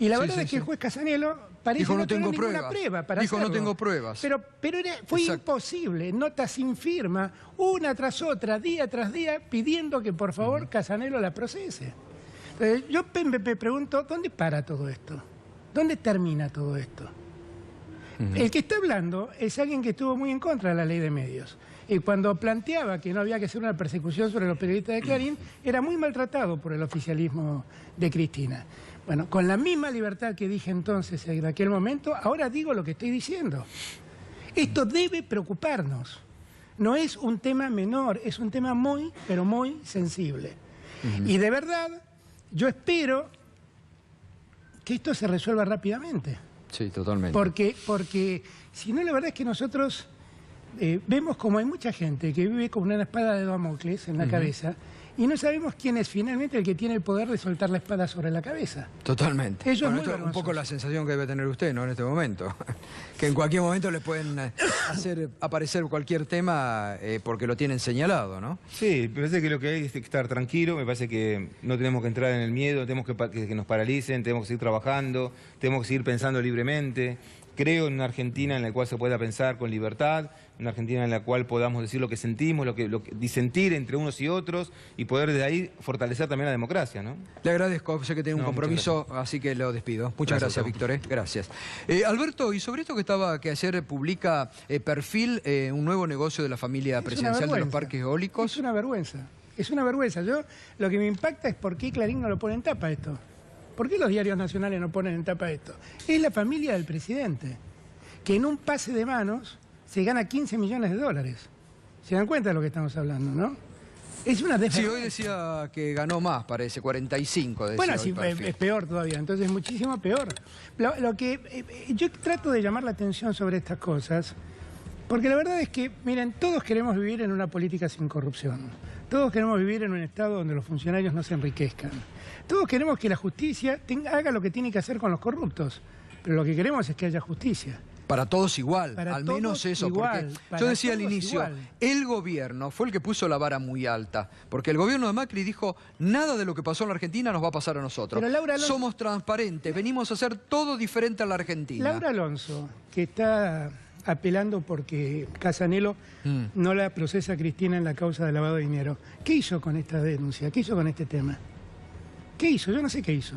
Y la verdad es que el juez Casanelo parece no tener ninguna prueba para hacerlo. No tengo pruebas. Pero fue imposible, notas sin firma, una tras otra, día tras día, pidiendo que por favor Casanelo la procese. Entonces, yo me pregunto, ¿dónde para todo esto? ¿Dónde termina todo esto? El que está hablando es alguien que estuvo muy en contra de la ley de medios. Y cuando planteaba que no había que hacer una persecución sobre los periodistas de Clarín, era muy maltratado por el oficialismo de Cristina. Bueno, con la misma libertad que dije entonces en aquel momento, ahora digo lo que estoy diciendo. Esto debe preocuparnos. No es un tema menor, es un tema muy, pero muy sensible. Y de verdad, yo espero que esto se resuelva rápidamente. Sí, totalmente. Porque si no, la verdad es que nosotros vemos como hay mucha gente que vive con una espada de Damocles en la cabeza y no sabemos quién es finalmente el que tiene el poder de soltar la espada sobre la cabeza. Totalmente. Eso es muy esto es un vergonzoso. poco la sensación que debe tener usted, ¿no? En este momento. Que en cualquier momento le pueden hacer aparecer cualquier tema porque lo tienen señalado, ¿no? Sí, me parece que lo que hay es estar tranquilo, me parece que no tenemos que entrar en el miedo, tenemos que nos paralicen, tenemos que seguir trabajando, tenemos que seguir pensando libremente. Creo en una Argentina en la cual se pueda pensar con libertad, una Argentina en la cual podamos decir lo que sentimos, lo que disentir entre unos y otros y poder desde ahí fortalecer también la democracia, ¿no? Le agradezco, sé que tiene un compromiso, así que lo despido. Muchas gracias, Víctor. Gracias. Alberto, y sobre esto que ayer publica Perfil, un nuevo negocio de la familia presidencial de los parques eólicos. Es una vergüenza. Es una vergüenza. Lo que me impacta es por qué Clarín no lo pone en tapa esto. ¿Por qué los diarios nacionales no ponen en tapa esto? Es la familia del presidente, que en un pase de manos se gana 15 millones de dólares. ¿Se dan cuenta de lo que estamos hablando, no? Es una desvergüenza. Sí, hoy decía que ganó más, parece, 45. Decía Bueno, hoy sí, Perfil. es peor todavía, entonces es muchísimo peor. Lo que yo trato de llamar la atención sobre estas cosas, porque la verdad es que, miren, todos queremos vivir en una política sin corrupción. Todos queremos vivir en un Estado donde los funcionarios no se enriquezcan. Todos queremos que la justicia haga lo que tiene que hacer con los corruptos. Pero lo que queremos es que haya justicia. Para todos igual, Para al menos todos eso. igual, Porque para yo decía al todos inicio, igual. el gobierno fue el que puso la vara muy alta. Porque el gobierno de Macri dijo, nada de lo que pasó en la Argentina nos va a pasar a nosotros. Pero Laura Alonso- Somos transparentes, venimos a hacer todo diferente a la Argentina. Laura Alonso, que está apelando porque Casanelo no la procesa a Cristina en la causa de lavado de dinero, ¿qué hizo con esta denuncia? ¿Qué hizo con este tema? ¿Qué hizo? Yo no sé qué hizo.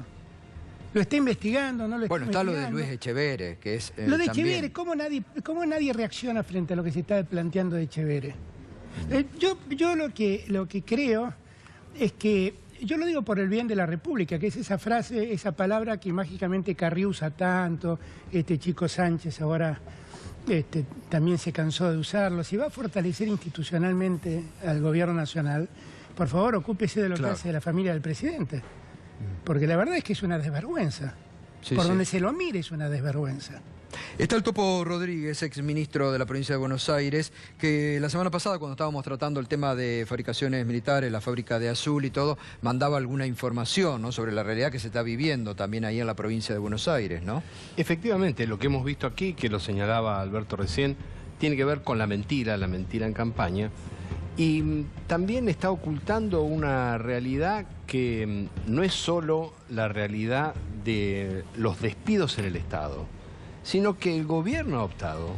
¿Lo está investigando? ¿No lo está Bueno, está lo de investigando? Luis Echeverre, que es Lo de también... Echeverre, ¿cómo nadie reacciona frente a lo que se está planteando de Echeverre? Yo lo que creo es que, yo lo digo por el bien de la República, que es esa frase, esa palabra que mágicamente Carrió usa tanto, Chico Sánchez ahora también se cansó de usarlo. Si va a fortalecer institucionalmente al gobierno nacional, por favor, ocúpese de lo que hace la familia del presidente. Porque la verdad es que es una desvergüenza. Sí, Por sí. donde se lo mire es una desvergüenza. Está el Topo Rodríguez, exministro de la provincia de Buenos Aires, que la semana pasada, cuando estábamos tratando el tema de fabricaciones militares, la fábrica de Azul y todo, mandaba alguna información, ¿no?, sobre la realidad que se está viviendo también ahí en la provincia de Buenos Aires, ¿no? Efectivamente, lo que hemos visto aquí, que lo señalaba Alberto recién, tiene que ver con la mentira en campaña, y también está ocultando una realidad que no es solo la realidad de los despidos en el Estado, sino que el gobierno ha optado,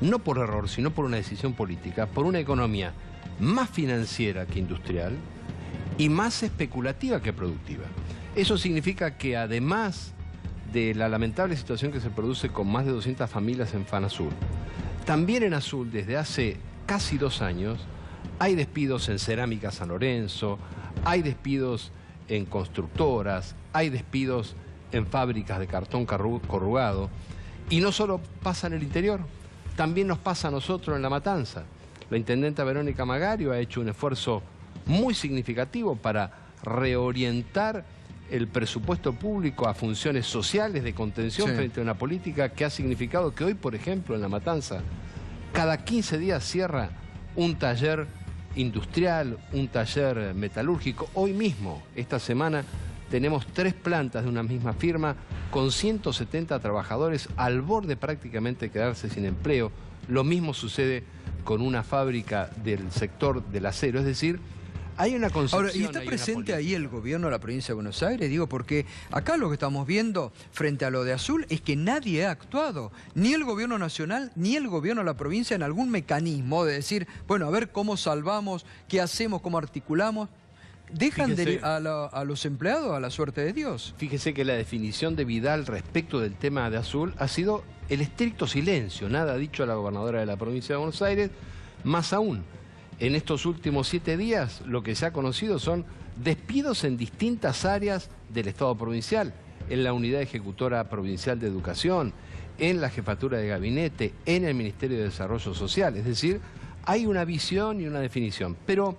no por error, sino por una decisión política, por una economía más financiera que industrial y más especulativa que productiva. Eso significa que además de la lamentable situación que se produce con más de 200 familias en Fanazul, también en Azul, desde hace casi 2 años, hay despidos en Cerámica San Lorenzo, hay despidos en constructoras, hay despidos en fábricas de cartón corrugado. Y no solo pasa en el interior, también nos pasa a nosotros en La Matanza. La intendenta Verónica Magario ha hecho un esfuerzo muy significativo para reorientar el presupuesto público a funciones sociales de contención frente a una política que ha significado que hoy, por ejemplo, en La Matanza, cada 15 días cierra un taller industrial, un taller metalúrgico. Hoy mismo, esta semana, tenemos 3 plantas de una misma firma con 170 trabajadores al borde prácticamente de quedarse sin empleo. Lo mismo sucede con una fábrica del sector del acero, es decir, hay una concepción. Ahora, ¿y está presente ahí el gobierno de la provincia de Buenos Aires? Digo, porque acá lo que estamos viendo frente a lo de Azul es que nadie ha actuado, ni el gobierno nacional, ni el gobierno de la provincia en algún mecanismo de decir, bueno, a ver cómo salvamos, qué hacemos, cómo articulamos. ¿Dejan a los empleados a la suerte de Dios? Fíjese que la definición de Vidal respecto del tema de Azul ha sido el estricto silencio, nada ha dicho a la gobernadora de la provincia de Buenos Aires, más aún. En estos últimos 7 días lo que se ha conocido son despidos en distintas áreas del Estado provincial, en la Unidad Ejecutora Provincial de Educación, en la Jefatura de Gabinete, en el Ministerio de Desarrollo Social. Es decir, hay una visión y una definición. Pero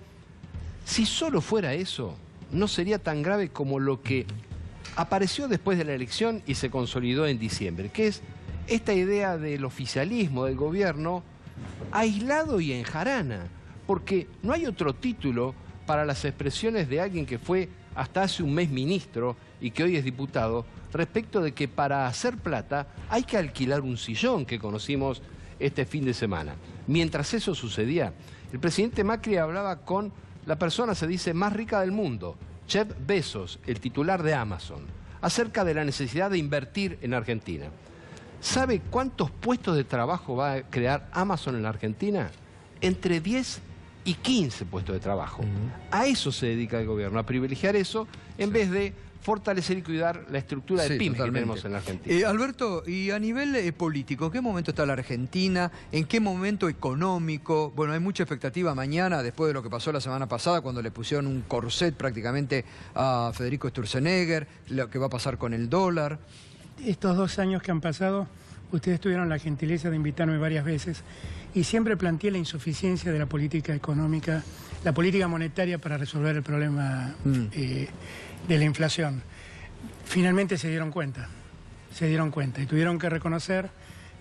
si solo fuera eso, no sería tan grave como lo que apareció después de la elección y se consolidó en diciembre, que es esta idea del oficialismo del gobierno aislado y en jarana. Porque no hay otro título para las expresiones de alguien que fue hasta hace un mes ministro y que hoy es diputado, respecto de que para hacer plata hay que alquilar un sillón, que conocimos este fin de semana. Mientras eso sucedía, el presidente Macri hablaba con la persona, se dice, más rica del mundo, Jeff Bezos, el titular de Amazon, acerca de la necesidad de invertir en Argentina. ¿Sabe cuántos puestos de trabajo va a crear Amazon en la Argentina? Entre 10 y 15 puestos de trabajo. A eso se dedica el gobierno, a privilegiar eso, en vez de fortalecer y cuidar la estructura de pymes que tenemos en la Argentina. Alberto, y a nivel político, ¿en qué momento está la Argentina? ¿En qué momento económico? Bueno, hay mucha expectativa mañana, después de lo que pasó la semana pasada, cuando le pusieron un corset prácticamente a Federico Sturzenegger, lo que va a pasar con el dólar. Estos 2 años que han pasado, ustedes tuvieron la gentileza de invitarme varias veces y siempre planteé la insuficiencia de la política económica, la política monetaria para resolver el problema de la inflación. Finalmente se dieron cuenta y tuvieron que reconocer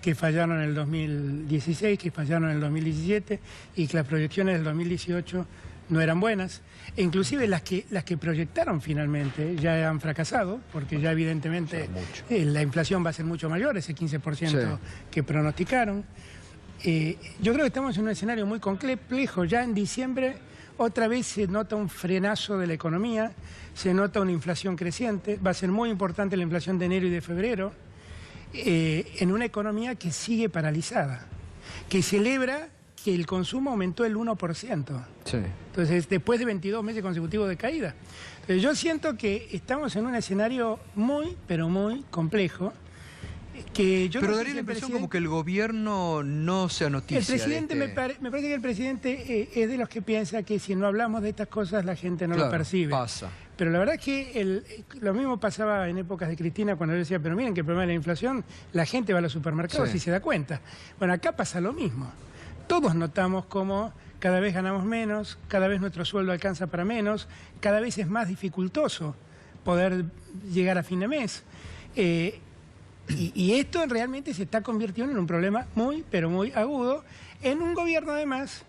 que fallaron en el 2016, que fallaron en el 2017 y que las proyecciones del 2018 no eran buenas, e inclusive las que proyectaron finalmente ya han fracasado, porque ya evidentemente la inflación va a ser mucho mayor, ese 15% que pronosticaron. Yo creo que estamos en un escenario muy complejo. Ya en diciembre otra vez se nota un frenazo de la economía, se nota una inflación creciente, va a ser muy importante la inflación de enero y de febrero, en una economía que sigue paralizada, que celebra que el consumo aumentó el 1%. Sí. Entonces, después de 22 meses consecutivos de caída. Entonces, yo siento que estamos en un escenario muy, pero muy complejo. Que yo pero daría la impresión como que el gobierno no se anoticia. El presidente, me parece que el presidente es de los que piensa que si no hablamos de estas cosas la gente no lo percibe. Pasa. Pero la verdad es que lo mismo pasaba en épocas de Cristina cuando él decía, pero miren que el problema de la inflación, la gente va a los supermercados y se da cuenta. Bueno, acá pasa lo mismo. Todos notamos cómo cada vez ganamos menos, cada vez nuestro sueldo alcanza para menos, cada vez es más dificultoso poder llegar a fin de mes. Y esto realmente se está convirtiendo en un problema muy, pero muy agudo, en un gobierno además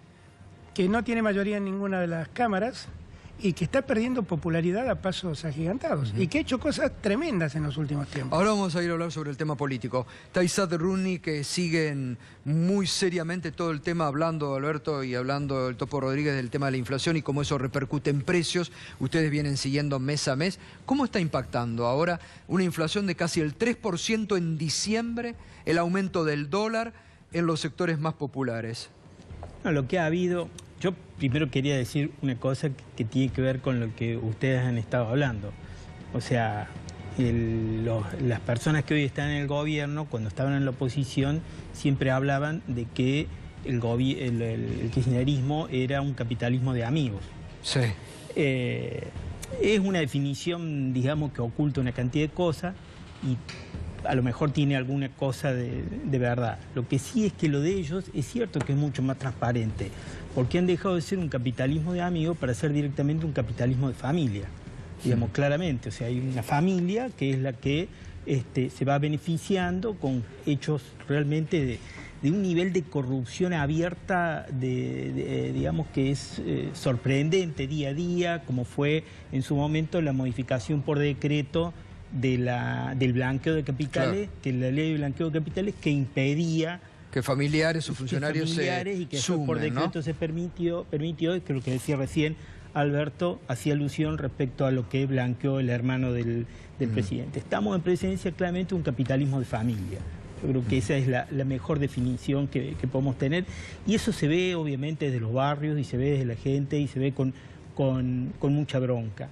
que no tiene mayoría en ninguna de las cámaras y que está perdiendo popularidad a pasos agigantados y que ha hecho cosas tremendas en los últimos tiempos. Ahora vamos a ir a hablar sobre el tema político. Taisat Rooney, que siguen muy seriamente todo el tema, hablando Alberto y hablando el Topo Rodríguez del tema de la inflación y cómo eso repercute en precios. Ustedes vienen siguiendo mes a mes. ¿Cómo está impactando ahora una inflación de casi el 3% en diciembre, el aumento del dólar en los sectores más populares? No, lo que ha habido... Yo primero quería decir una cosa que tiene que ver con lo que ustedes han estado hablando. O sea, las personas que hoy están en el gobierno, cuando estaban en la oposición, siempre hablaban de que el kirchnerismo era un capitalismo de amigos. Sí. Es una definición, digamos, que oculta una cantidad de cosas y a lo mejor tiene alguna cosa de verdad. Lo que sí es que lo de ellos es cierto que es mucho más transparente, porque han dejado de ser un capitalismo de amigos para ser directamente un capitalismo de familia, digamos claramente. O sea, hay una familia que es la que se va beneficiando con hechos realmente de un nivel de corrupción abierta, digamos que es sorprendente día a día, como fue en su momento la modificación por decreto del blanqueo de capitales, que la ley de blanqueo de capitales que impedía que familiares o funcionarios y que sumen, por decreto, ¿no? Se permitió, que lo que decía recién Alberto hacía alusión respecto a lo que blanqueó el hermano del presidente. Estamos en presencia claramente de un capitalismo de familia. Yo creo que esa es la mejor definición que podemos tener, y eso se ve obviamente desde los barrios y se ve desde la gente y se ve con mucha bronca.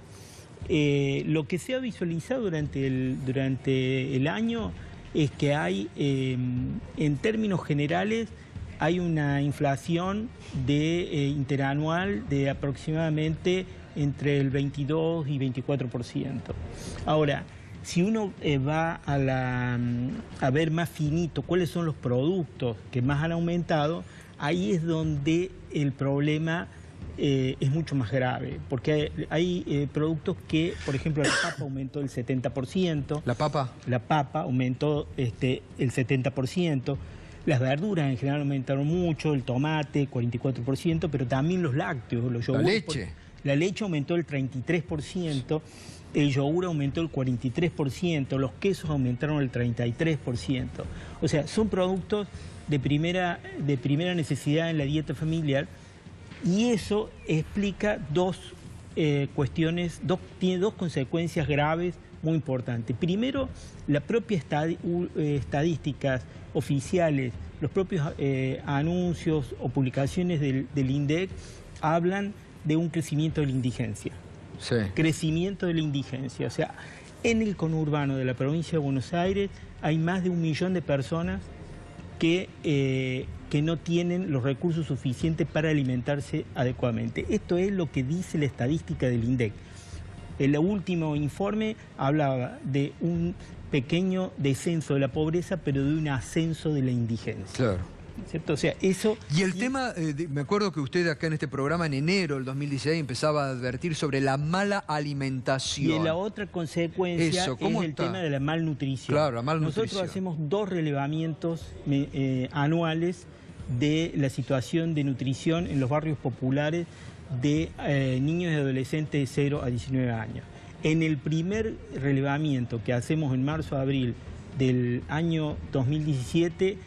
Lo que se ha visualizado durante el año es que hay, en términos generales, hay una inflación interanual de aproximadamente entre el 22 y 24%. Ahora, si uno va a ver más finito cuáles son los productos que más han aumentado, ahí es donde el problema es mucho más grave, porque hay productos que, por ejemplo, la papa aumentó el 70%. ¿La papa? La papa aumentó el 70%. Las verduras en general aumentaron mucho, el tomate 44%, pero también los lácteos, los yogures. La leche. La leche aumentó el 33%, el yogur aumentó el 43%, los quesos aumentaron el 33%. O sea, son productos de primera necesidad en la dieta familiar, y eso explica tiene dos consecuencias graves muy importantes. Primero, las propias estadísticas oficiales, los propios anuncios o publicaciones del INDEC hablan de un crecimiento de la indigencia. Sí. Crecimiento de la indigencia. O sea, en el conurbano de la provincia de Buenos Aires hay más de 1 millón de personas que no tienen los recursos suficientes para alimentarse adecuadamente. Esto es lo que dice la estadística del INDEC. El último informe hablaba de un pequeño descenso de la pobreza, pero de un ascenso de la indigencia. Claro. ¿Cierto? O sea, eso... Y el tema, me acuerdo que usted acá en este programa en enero del 2016 empezaba a advertir sobre la mala alimentación. Y la otra consecuencia es el tema de la malnutrición. Claro, la malnutrición. Nosotros hacemos 2 relevamientos anuales de la situación de nutrición en los barrios populares de niños y adolescentes de 0 a 19 años. En el primer relevamiento que hacemos en marzo-abril del año 2017,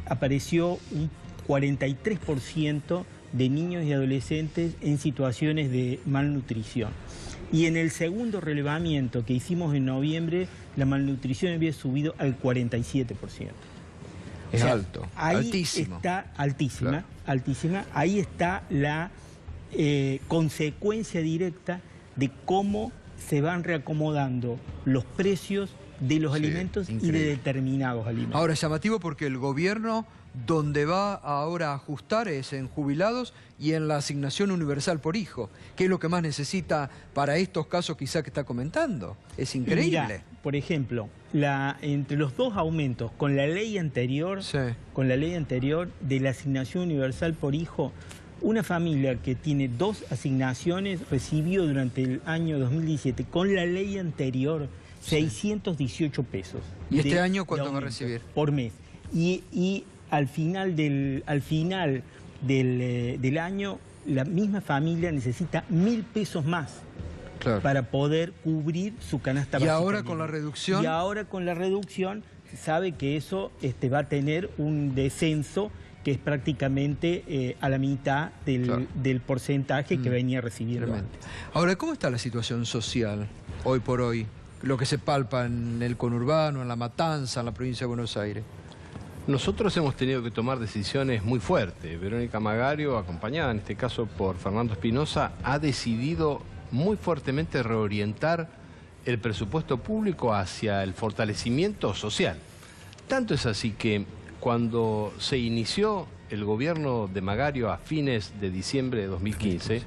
apareció un 43% de niños y adolescentes en situaciones de malnutrición. Y en el segundo relevamiento que hicimos en noviembre, la malnutrición había subido al 47%. Es alto, altísimo. Está altísima, claro. Altísima. Ahí está la consecuencia directa de cómo se van reacomodando los precios de los alimentos increíble. Y de determinados alimentos. Ahora, es llamativo porque el gobierno donde va ahora a ajustar es en jubilados y en la asignación universal por hijo, que es lo que más necesita para estos casos quizá que está comentando. Es increíble. Mirá, por ejemplo, entre los 2 aumentos con la ley anterior, de la asignación universal por hijo, una familia que tiene 2 asignaciones recibió durante el año 2017 con la ley anterior 618 pesos. ¿Y este año cuánto va a recibir? Por mes. Y al final del año, la misma familia necesita 1.000 pesos más, claro, para poder cubrir su canasta básica. ¿Y ahora con la reducción? Y ahora con la reducción se sabe que eso va a tener un descenso que es prácticamente a la mitad del porcentaje que venía recibiendo antes. Ahora, ¿cómo está la situación social hoy por hoy? Lo que se palpa en el conurbano, en La Matanza, en la provincia de Buenos Aires. Nosotros hemos tenido que tomar decisiones muy fuertes. Verónica Magario, acompañada en este caso por Fernando Espinosa, ha decidido muy fuertemente reorientar el presupuesto público hacia el fortalecimiento social. Tanto es así que cuando se inició el gobierno de Magario a fines de diciembre de 2015,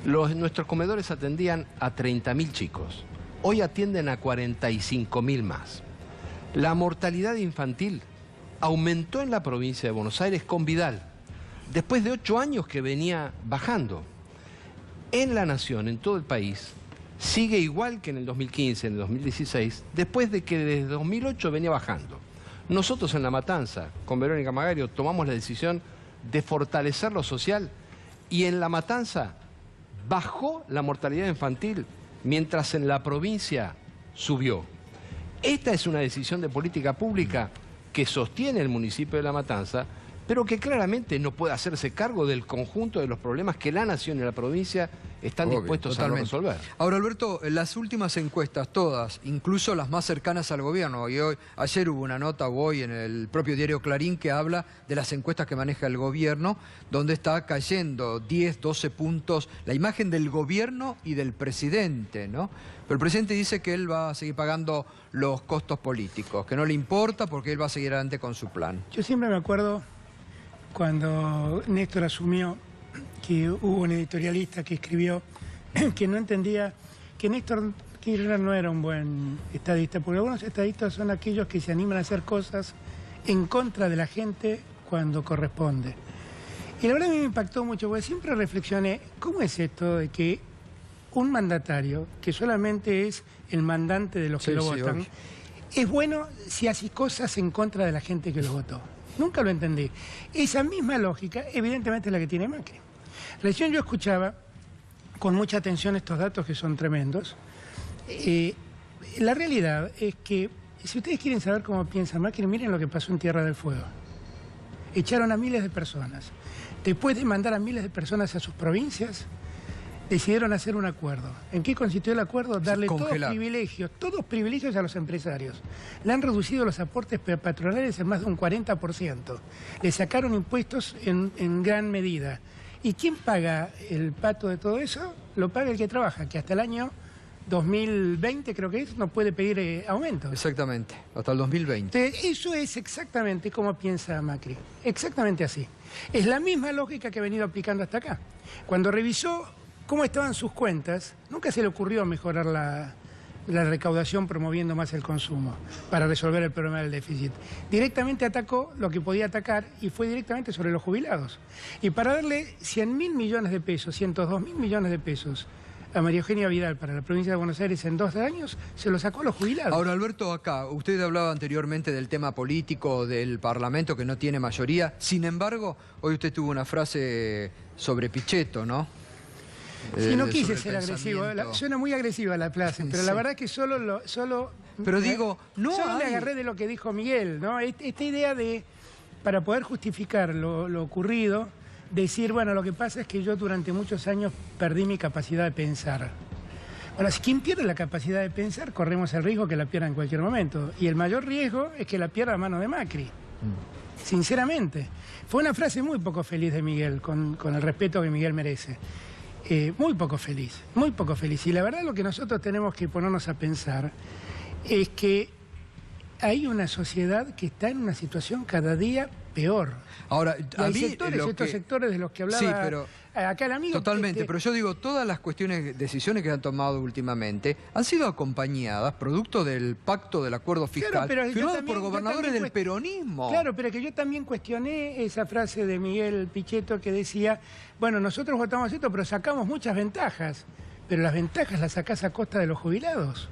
nuestros comedores atendían a 30.000 chicos. Hoy atienden a 45.000 más. La mortalidad infantil aumentó en la provincia de Buenos Aires con Vidal, después de 8 años que venía bajando. En la nación, en todo el país, sigue igual que en el 2015, en el 2016, después de que desde 2008 venía bajando. Nosotros en La Matanza, con Verónica Magario, tomamos la decisión de fortalecer lo social y en La Matanza bajó la mortalidad infantil mientras en la provincia subió. Esta es una decisión de política pública que sostiene el municipio de La Matanza, pero que claramente no puede hacerse cargo del conjunto de los problemas que la nación y la provincia están dispuestos a resolver. Ahora, Alberto, las últimas encuestas, todas, incluso las más cercanas al gobierno, y ayer hubo una nota, hoy en el propio diario Clarín, que habla de las encuestas que maneja el gobierno, donde está cayendo 10, 12 puntos la imagen del gobierno y del presidente, ¿no? Pero el presidente dice que él va a seguir pagando los costos políticos, que no le importa porque él va a seguir adelante con su plan. Yo siempre me acuerdo cuando Néstor asumió, que hubo un editorialista que escribió que no entendía que Néstor Kirchner no era un buen estadista, porque algunos estadistas son aquellos que se animan a hacer cosas en contra de la gente cuando corresponde. Y la verdad a mí me impactó mucho, porque siempre reflexioné, ¿cómo es esto de que un mandatario, que solamente es el mandante de los que lo votan, es bueno si hace cosas en contra de la gente que lo votó? Nunca lo entendí. Esa misma lógica, evidentemente, es la que tiene Macri. Recién yo escuchaba con mucha atención estos datos que son tremendos. La realidad es que, si ustedes quieren saber cómo piensa Macri, miren lo que pasó en Tierra del Fuego. Echaron a miles de personas. Después de mandar a miles de personas a sus provincias, decidieron hacer un acuerdo. ¿En qué consistió el acuerdo? Darle todos privilegios a los empresarios. Le han reducido los aportes patronales en más de un 40%. Le sacaron impuestos en gran medida. ¿Y quién paga el pato de todo eso? Lo paga el que trabaja, que hasta el año 2020, creo que es, no puede pedir aumento. Exactamente, hasta el 2020. Eso es exactamente como piensa Macri. Exactamente así. Es la misma lógica que ha venido aplicando hasta acá. Cuando revisó cómo estaban sus cuentas, nunca se le ocurrió mejorar la recaudación promoviendo más el consumo para resolver el problema del déficit. Directamente atacó lo que podía atacar y fue directamente sobre los jubilados. Y para darle 100.000 millones de pesos, 102.000 millones de pesos a María Eugenia Vidal para la provincia de Buenos Aires en 2 años, se lo sacó a los jubilados. Ahora, Alberto, acá, usted hablaba anteriormente del tema político, del Parlamento que no tiene mayoría. Sin embargo, hoy usted tuvo una frase sobre Pichetto, ¿no? Sí, no quise ser agresivo. Suena muy agresiva la frase, pero la verdad es que solo pero digo, no solo me agarré de lo que dijo Miguel, ¿no? Esta idea de, para poder justificar lo ocurrido, decir, bueno, lo que pasa es que yo durante muchos años perdí mi capacidad de pensar. Ahora, si quien pierde la capacidad de pensar, corremos el riesgo que la pierda en cualquier momento. Y el mayor riesgo es que la pierda a mano de Macri. Sinceramente. Fue una frase muy poco feliz de Miguel, con el respeto que Miguel merece. Muy poco feliz, muy poco feliz. Y la verdad lo que nosotros tenemos que ponernos a pensar es que hay una sociedad que está en una situación cada día peor. Ahora, hay estos sectores de los que hablaba, sí, pero acá el amigo. Totalmente, pero yo digo, todas las decisiones que han tomado últimamente han sido acompañadas, producto del pacto del acuerdo fiscal, firmado por gobernadores del peronismo. Claro, pero que yo también cuestioné esa frase de Miguel Pichetto que decía, bueno, nosotros votamos esto, pero sacamos muchas ventajas, pero las ventajas las sacás a costa de los jubilados.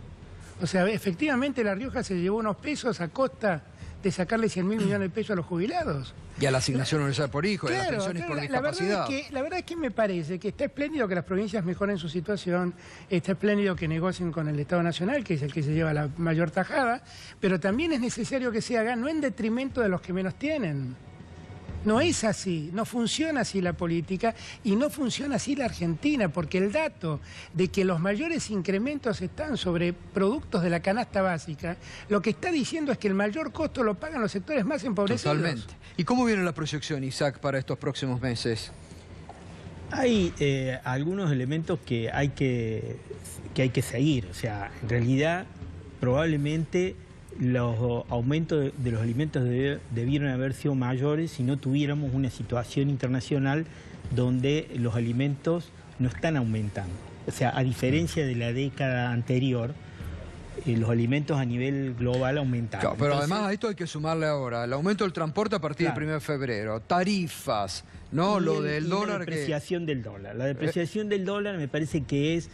O sea, efectivamente La Rioja se llevó unos pesos a costa de sacarle 100.000 millones de pesos a los jubilados. Y a la asignación universal por hijo, y a las pensiones por discapacidad. La verdad es que me parece que está espléndido que las provincias mejoren su situación, está espléndido que negocien con el Estado Nacional, que es el que se lleva la mayor tajada, pero también es necesario que se haga no en detrimento de los que menos tienen. No es así, no funciona así la política y no funciona así la Argentina, porque el dato de que los mayores incrementos están sobre productos de la canasta básica, lo que está diciendo es que el mayor costo lo pagan los sectores más empobrecidos. Totalmente. ¿Y cómo viene la proyección, Isaac, para estos próximos meses? Hay algunos elementos que hay que seguir. O sea, en realidad, probablemente los aumentos de los alimentos debieron haber sido mayores si no tuviéramos una situación internacional donde los alimentos no están aumentando. O sea, a diferencia de la década anterior, los alimentos a nivel global aumentaron. Claro, pero entonces, además a esto hay que sumarle ahora el aumento del transporte a partir del 1 de febrero, tarifas, ¿no? Lo del dólar. La depreciación del dólar. La depreciación del dólar me parece que es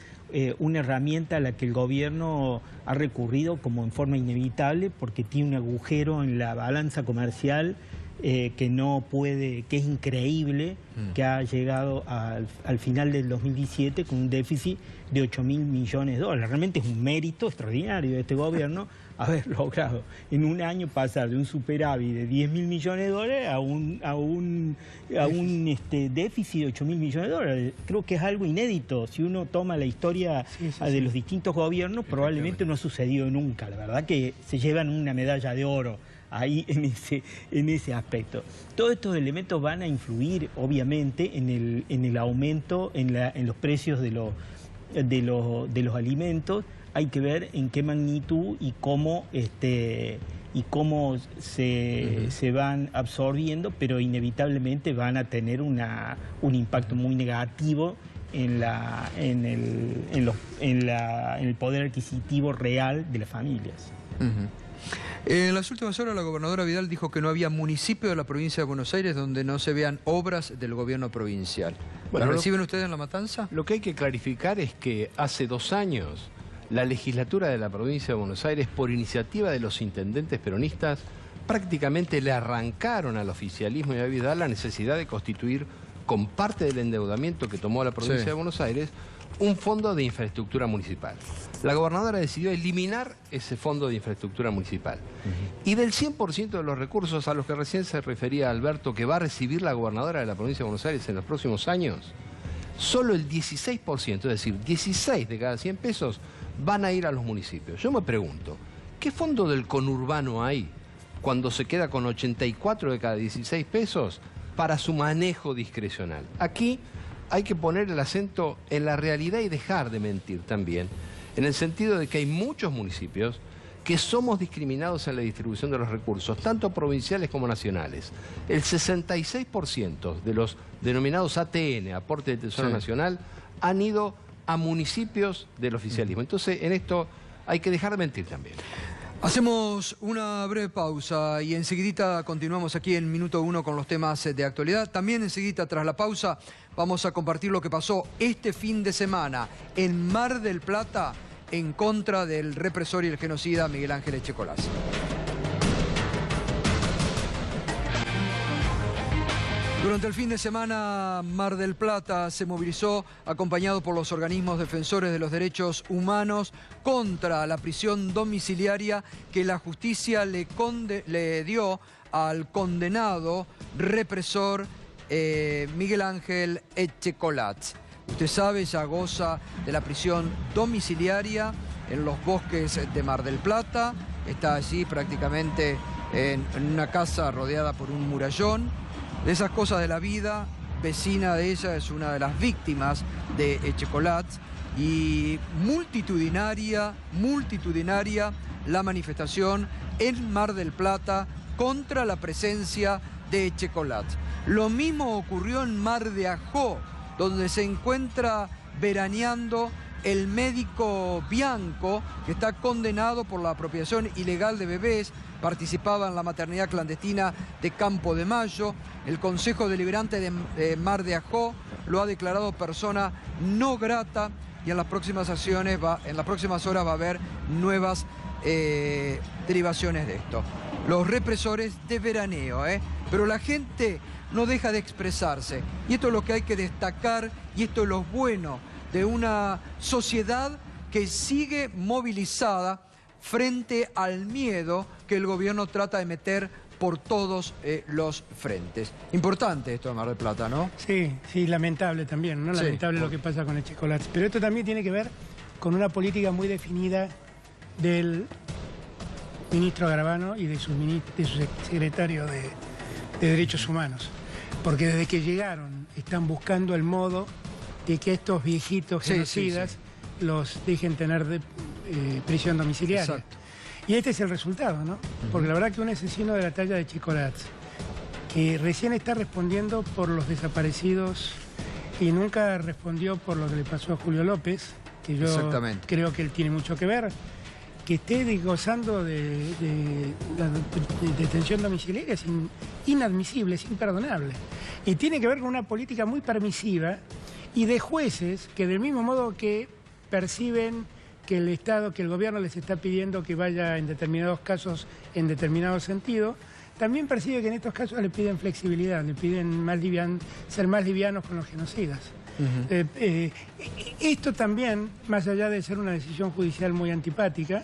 una herramienta a la que el gobierno ha recurrido como en forma inevitable porque tiene un agujero en la balanza comercial que no puede, que es increíble, que ha llegado al final del 2017 con un déficit de 8.000 millones de dólares. Realmente es un mérito extraordinario de este gobierno haber logrado en un año pasar de un superávit de 10.000 millones de dólares a un déficit de 8.000 millones de dólares. Creo que es algo inédito. Si uno toma la historia de los distintos gobiernos, probablemente no ha sucedido nunca. La verdad que se llevan una medalla de oro ahí en ese aspecto. Todos estos elementos van a influir, obviamente, en el aumento, en los precios de los alimentos. Hay que ver en qué magnitud y cómo se van absorbiendo, pero inevitablemente van a tener un impacto muy negativo en el poder adquisitivo real de las familias. En las últimas horas la gobernadora Vidal dijo que no había municipio de la provincia de Buenos Aires donde no se vean obras del gobierno provincial. Bueno, ¿la reciben ustedes en La Matanza? Lo que hay que clarificar es que hace 2 años la legislatura de la provincia de Buenos Aires, por iniciativa de los intendentes peronistas, prácticamente le arrancaron al oficialismo y a Vidal la necesidad de constituir, con parte del endeudamiento que tomó la provincia de Buenos Aires, un fondo de infraestructura municipal. La gobernadora decidió eliminar ese fondo de infraestructura municipal. Y del 100% de los recursos a los que recién se refería Alberto, que va a recibir la gobernadora de la provincia de Buenos Aires en los próximos años, solo el 16%, es decir, 16 de cada 100 pesos, van a ir a los municipios. Yo me pregunto, ¿qué fondo del conurbano hay cuando se queda con 84 de cada 16 pesos para su manejo discrecional? Aquí hay que poner el acento en la realidad y dejar de mentir también, en el sentido de que hay muchos municipios que somos discriminados en la distribución de los recursos, tanto provinciales como nacionales. El 66% de los denominados ATN, aporte del Tesoro Nacional, han ido a municipios del oficialismo. Entonces, en esto hay que dejar de mentir también. Hacemos una breve pausa y enseguidita continuamos aquí en Minuto 1 con los temas de actualidad. También enseguida, tras la pausa, vamos a compartir lo que pasó este fin de semana en Mar del Plata en contra del represor y el genocida Miguel Ángel Echecolatz. Durante el fin de semana, Mar del Plata se movilizó acompañado por los organismos defensores de los derechos humanos contra la prisión domiciliaria que la justicia le dio al condenado represor Miguel Ángel Echecolatz. Usted sabe, ya goza de la prisión domiciliaria en los bosques de Mar del Plata. Está allí prácticamente en una casa rodeada por un murallón. De esas cosas de la vida, vecina de ella es una de las víctimas de Echecolatz y multitudinaria la manifestación en Mar del Plata contra la presencia de Echecolatz. Lo mismo ocurrió en Mar de Ajó, donde se encuentra veraneando el médico Bianco, que está condenado por la apropiación ilegal de bebés, participaba en la maternidad clandestina de Campo de Mayo. El Consejo Deliberante de Mar de Ajó lo ha declarado persona no grata y en las próximas horas va a haber nuevas derivaciones de esto. Los represores de veraneo, pero la gente no deja de expresarse. Y esto es lo que hay que destacar y esto es lo bueno de una sociedad que sigue movilizada frente al miedo que el gobierno trata de meter por todos los frentes. Importante esto de Mar del Plata, ¿no? Sí, sí, lamentable también, ¿no? Lamentable lo que pasa con Echecolatz. Pero esto también tiene que ver con una política muy definida del ministro Garabano y de su secretario de Derechos Humanos. Porque desde que llegaron están buscando el modo de que estos viejitos genocidas los dejen tener prisión domiciliaria. Exacto. Y este es el resultado, ¿no? Porque la verdad que un asesino de la talla de Echecolatz, que recién está respondiendo por los desaparecidos y nunca respondió por lo que le pasó a Julio López, que yo creo que él tiene mucho que ver, que esté gozando de la detención domiciliaria es inadmisible, es imperdonable. Y tiene que ver con una política muy permisiva y de jueces que del mismo modo que perciben que el Estado, que el gobierno les está pidiendo que vaya en determinados casos en determinado sentido, también percibe que en estos casos le piden flexibilidad, le piden ser más livianos con los genocidas. Esto también, más allá de ser una decisión judicial muy antipática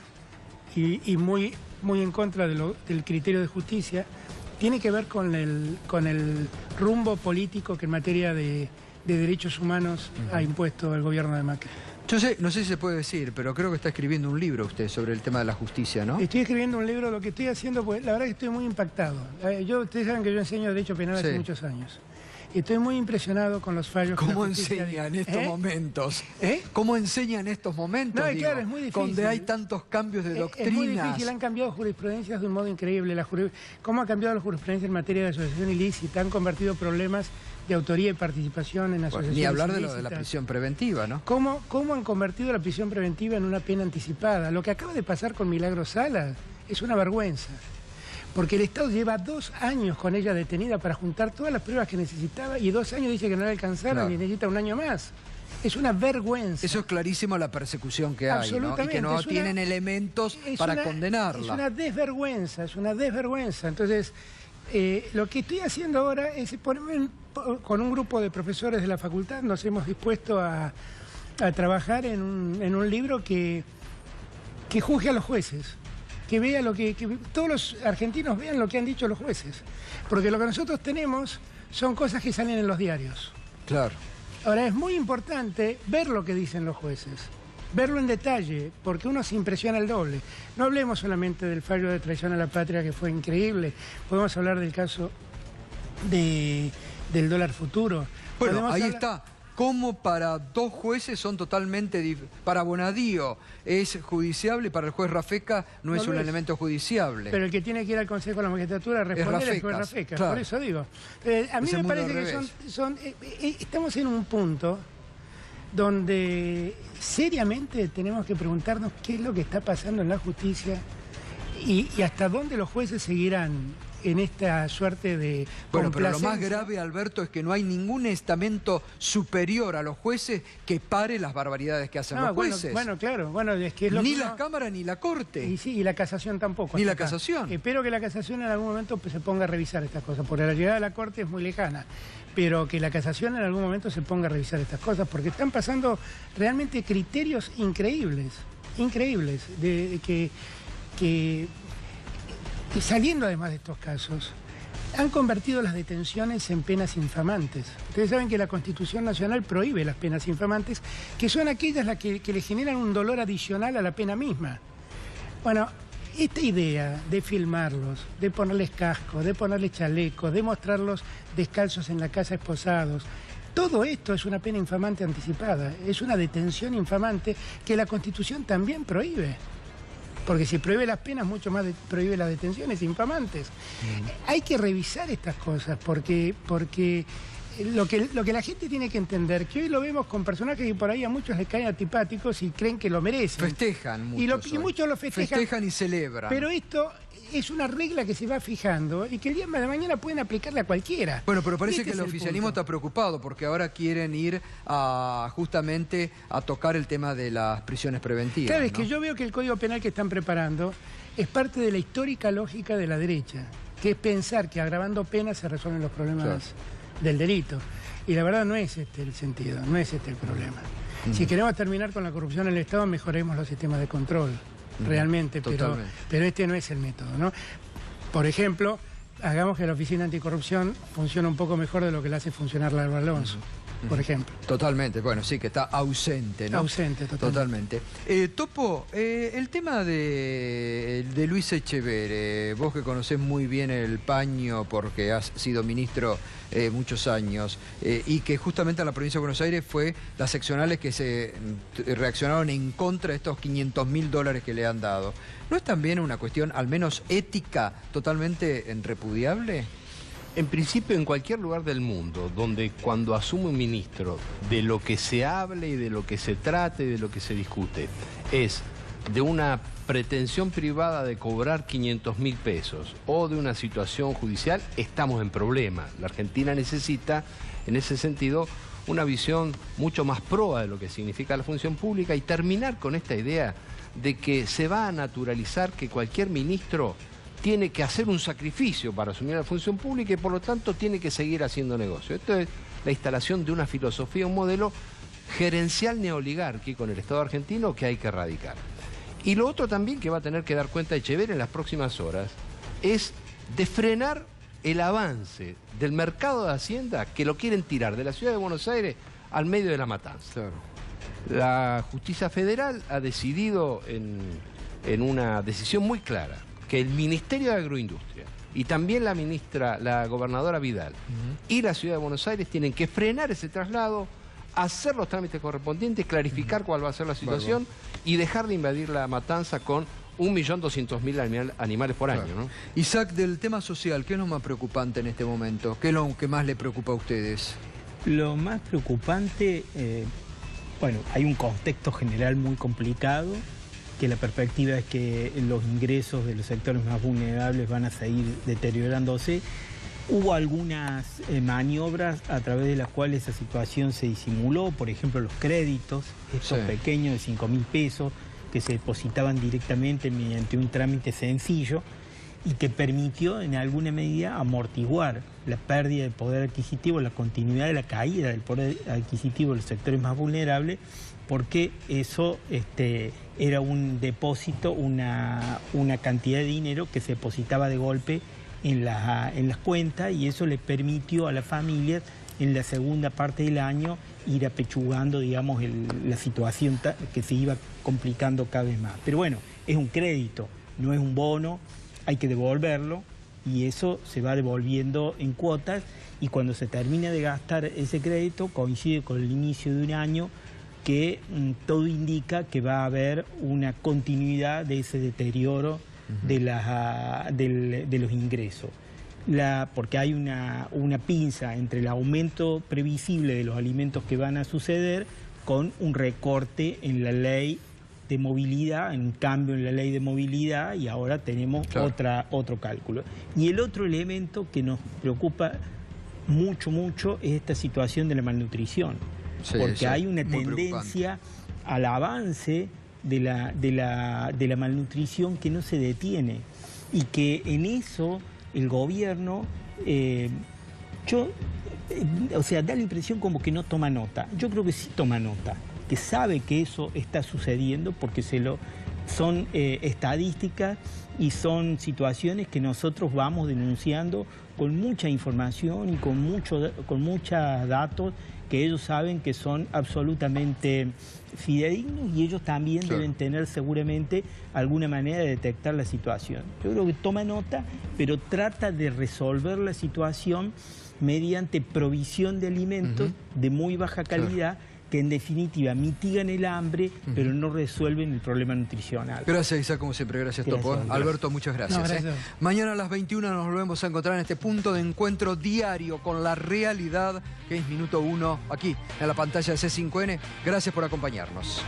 y muy en contra del criterio de justicia, tiene que ver con el rumbo político que en materia de derechos humanos ha impuesto el gobierno de Macri. Yo no sé si se puede decir, pero creo que está escribiendo un libro usted sobre el tema de la justicia, ¿no? Estoy escribiendo un libro, lo que estoy haciendo, pues la verdad que estoy muy impactado. Ustedes saben que yo enseño Derecho Penal hace muchos años. Estoy muy impresionado con los fallos. ¿Cómo enseña en estos momentos? ¿Cómo enseña en estos momentos? No, claro, es muy difícil. Donde hay tantos cambios de doctrinas. Es muy difícil, han cambiado jurisprudencias de un modo increíble. ¿Cómo ha cambiado la jurisprudencia en materia de asociación ilícita? Han convertido problemas de autoría y participación en asociaciones ni hablar de ilícitas. Lo de la prisión preventiva, ¿no? ¿Cómo han convertido la prisión preventiva en una pena anticipada? Lo que acaba de pasar con Milagro Sala es una vergüenza. Porque el Estado lleva 2 años con ella detenida para juntar todas las pruebas que necesitaba y 2 años dice que no le alcanzaron y necesita 1 año más. Es una vergüenza. Eso es clarísimo la persecución que hay, ¿no? Y que no tienen elementos para condenarla. Es una desvergüenza, Entonces, lo que estoy haciendo ahora es ponerme con un grupo de profesores de la facultad, nos hemos dispuesto a a trabajar en un libro que juzgue a los jueces, que vea que todos los argentinos vean lo que han dicho los jueces. Porque lo que nosotros tenemos son cosas que salen en los diarios. Claro. Ahora, es muy importante ver lo que dicen los jueces, verlo en detalle, porque uno se impresiona el doble. No hablemos solamente del fallo de traición a la patria, que fue increíble. Podemos hablar del caso del dólar futuro. Bueno, ahí está. Cómo para dos jueces son totalmente... Para Bonadío es judiciable, para el juez Rafecas no es un elemento judiciable. Pero el que tiene que ir al Consejo de la Magistratura a responder es el juez Rafecas, claro. Por eso digo. A mí me parece que estamos en un punto donde seriamente tenemos que preguntarnos qué es lo que está pasando en la justicia y hasta dónde los jueces seguirán en esta suerte de Bueno, pero lo más grave, Alberto, es que no hay ningún estamento superior a los jueces que pare las barbaridades que hacen los jueces. Bueno, claro. Bueno, es que es lo ni la Cámara ni la Corte. Y la Casación tampoco. Ni la Casación. Espero que la Casación en algún momento se ponga a revisar estas cosas, porque la llegada de la Corte es muy lejana. Pero que la Casación en algún momento se ponga a revisar estas cosas, porque están pasando realmente criterios increíbles, que saliendo además de estos casos, han convertido las detenciones en penas infamantes. Ustedes saben que la Constitución Nacional prohíbe las penas infamantes, que son aquellas las que le generan un dolor adicional a la pena misma. Bueno, esta idea de filmarlos, de ponerles casco, de ponerles chalecos, de mostrarlos descalzos en la casa esposados, todo esto es una pena infamante anticipada, es una detención infamante que la Constitución también prohíbe. Porque si prohíbe las penas, mucho más prohíbe las detenciones infamantes. Hay que revisar estas cosas, porque lo que la gente tiene que entender, que hoy lo vemos con personajes que por ahí a muchos les caen antipáticos y creen que lo merecen. Festejan muchos. Y muchos lo festejan. Festejan y celebran. Pero esto es una regla que se va fijando y que el día de mañana pueden aplicarla a cualquiera. Bueno, pero parece que el oficialismo está preocupado porque ahora quieren ir justamente a tocar el tema de las prisiones preventivas. Claro, es que yo veo que el Código Penal que están preparando es parte de la histórica lógica de la derecha, que es pensar que agravando penas se resuelven los problemas del delito. Y la verdad no es este el sentido, no es este el problema. Si queremos terminar con la corrupción en el Estado, mejoremos los sistemas de control. Realmente, pero este no es el método, ¿no? Por ejemplo, hagamos que la Oficina Anticorrupción funcione un poco mejor de lo que la hace funcionar la Alba por ejemplo. Totalmente, bueno, sí, que está ausente, ¿no? Ausente, totalmente. Topo, el tema de Luis Echeverre, vos que conocés muy bien el paño porque has sido ministro muchos años y que justamente a la provincia de Buenos Aires fue las seccionales que se reaccionaron en contra de estos $500.000 que le han dado. ¿No es también una cuestión, al menos ética, totalmente repudiable? En principio, en cualquier lugar del mundo, donde cuando asume un ministro, de lo que se hable y de lo que se trate y de lo que se discute, es de una pretensión privada de cobrar 500.000 pesos o de una situación judicial, estamos en problema. La Argentina necesita, en ese sentido, una visión mucho más proa de lo que significa la función pública y terminar con esta idea de que se va a naturalizar que cualquier ministro tiene que hacer un sacrificio para asumir la función pública y por lo tanto tiene que seguir haciendo negocio. Esto es la instalación de una filosofía, un modelo gerencial neoligárquico en el Estado argentino que hay que erradicar. Y lo otro también que va a tener que dar cuenta Echeverre en las próximas horas es de frenar el avance del mercado de Hacienda que lo quieren tirar de la ciudad de Buenos Aires al medio de la matanza. Claro. La Justicia Federal ha decidido en una decisión muy clara que el Ministerio de Agroindustria y también la gobernadora Vidal y la Ciudad de Buenos Aires tienen que frenar ese traslado, hacer los trámites correspondientes, clarificar cuál va a ser la situación y dejar de invadir la matanza con 1.200.000 animales por año, ¿no? Isaac, del tema social, ¿qué es lo más preocupante en este momento? ¿Qué es lo que más le preocupa a ustedes? Lo más preocupante, bueno, hay un contexto general muy complicado, que la perspectiva es que los ingresos de los sectores más vulnerables van a seguir deteriorándose. Hubo algunas maniobras a través de las cuales esa situación se disimuló, por ejemplo los créditos, estos pequeños de 5.000 pesos que se depositaban directamente mediante un trámite sencillo y que permitió en alguna medida amortiguar la pérdida de poder adquisitivo, la continuidad de la caída del poder adquisitivo de los sectores más vulnerables, porque eso era un depósito, una cantidad de dinero que se depositaba de golpe en las cuentas, y eso le permitió a las familias en la segunda parte del año ir apechugando, digamos, la situación que se iba complicando cada vez más. Pero bueno, es un crédito, no es un bono, hay que devolverlo, y eso se va devolviendo en cuotas, y cuando se termina de gastar ese crédito coincide con el inicio de un año que todo indica que va a haber una continuidad de ese deterioro de los ingresos. Porque hay una pinza entre el aumento previsible de los alimentos que van a suceder con un recorte en la ley de movilidad, en cambio en la ley de movilidad, y ahora tenemos otro cálculo. Y el otro elemento que nos preocupa mucho es esta situación de la malnutrición, porque hay una tendencia al avance de la malnutrición que no se detiene, y que en eso el gobierno, o sea, da la impresión como que no toma nota. Yo creo que sí toma nota, que sabe que eso está sucediendo, porque son estadísticas y son situaciones que nosotros vamos denunciando con mucha información y con muchos datos que ellos saben que son absolutamente fidedignos, y ellos también deben tener seguramente alguna manera de detectar la situación. Yo creo que toma nota, pero trata de resolver la situación mediante provisión de alimentos de muy baja calidad, que en definitiva mitigan el hambre, pero no resuelven el problema nutricional. Gracias, Isaac, como siempre. Gracias, Topo. Alberto, muchas gracias. No, gracias. Mañana a las 21 nos volvemos a encontrar en este punto de encuentro diario con la realidad, que es Minuto 1, aquí en la pantalla de C5N. Gracias por acompañarnos.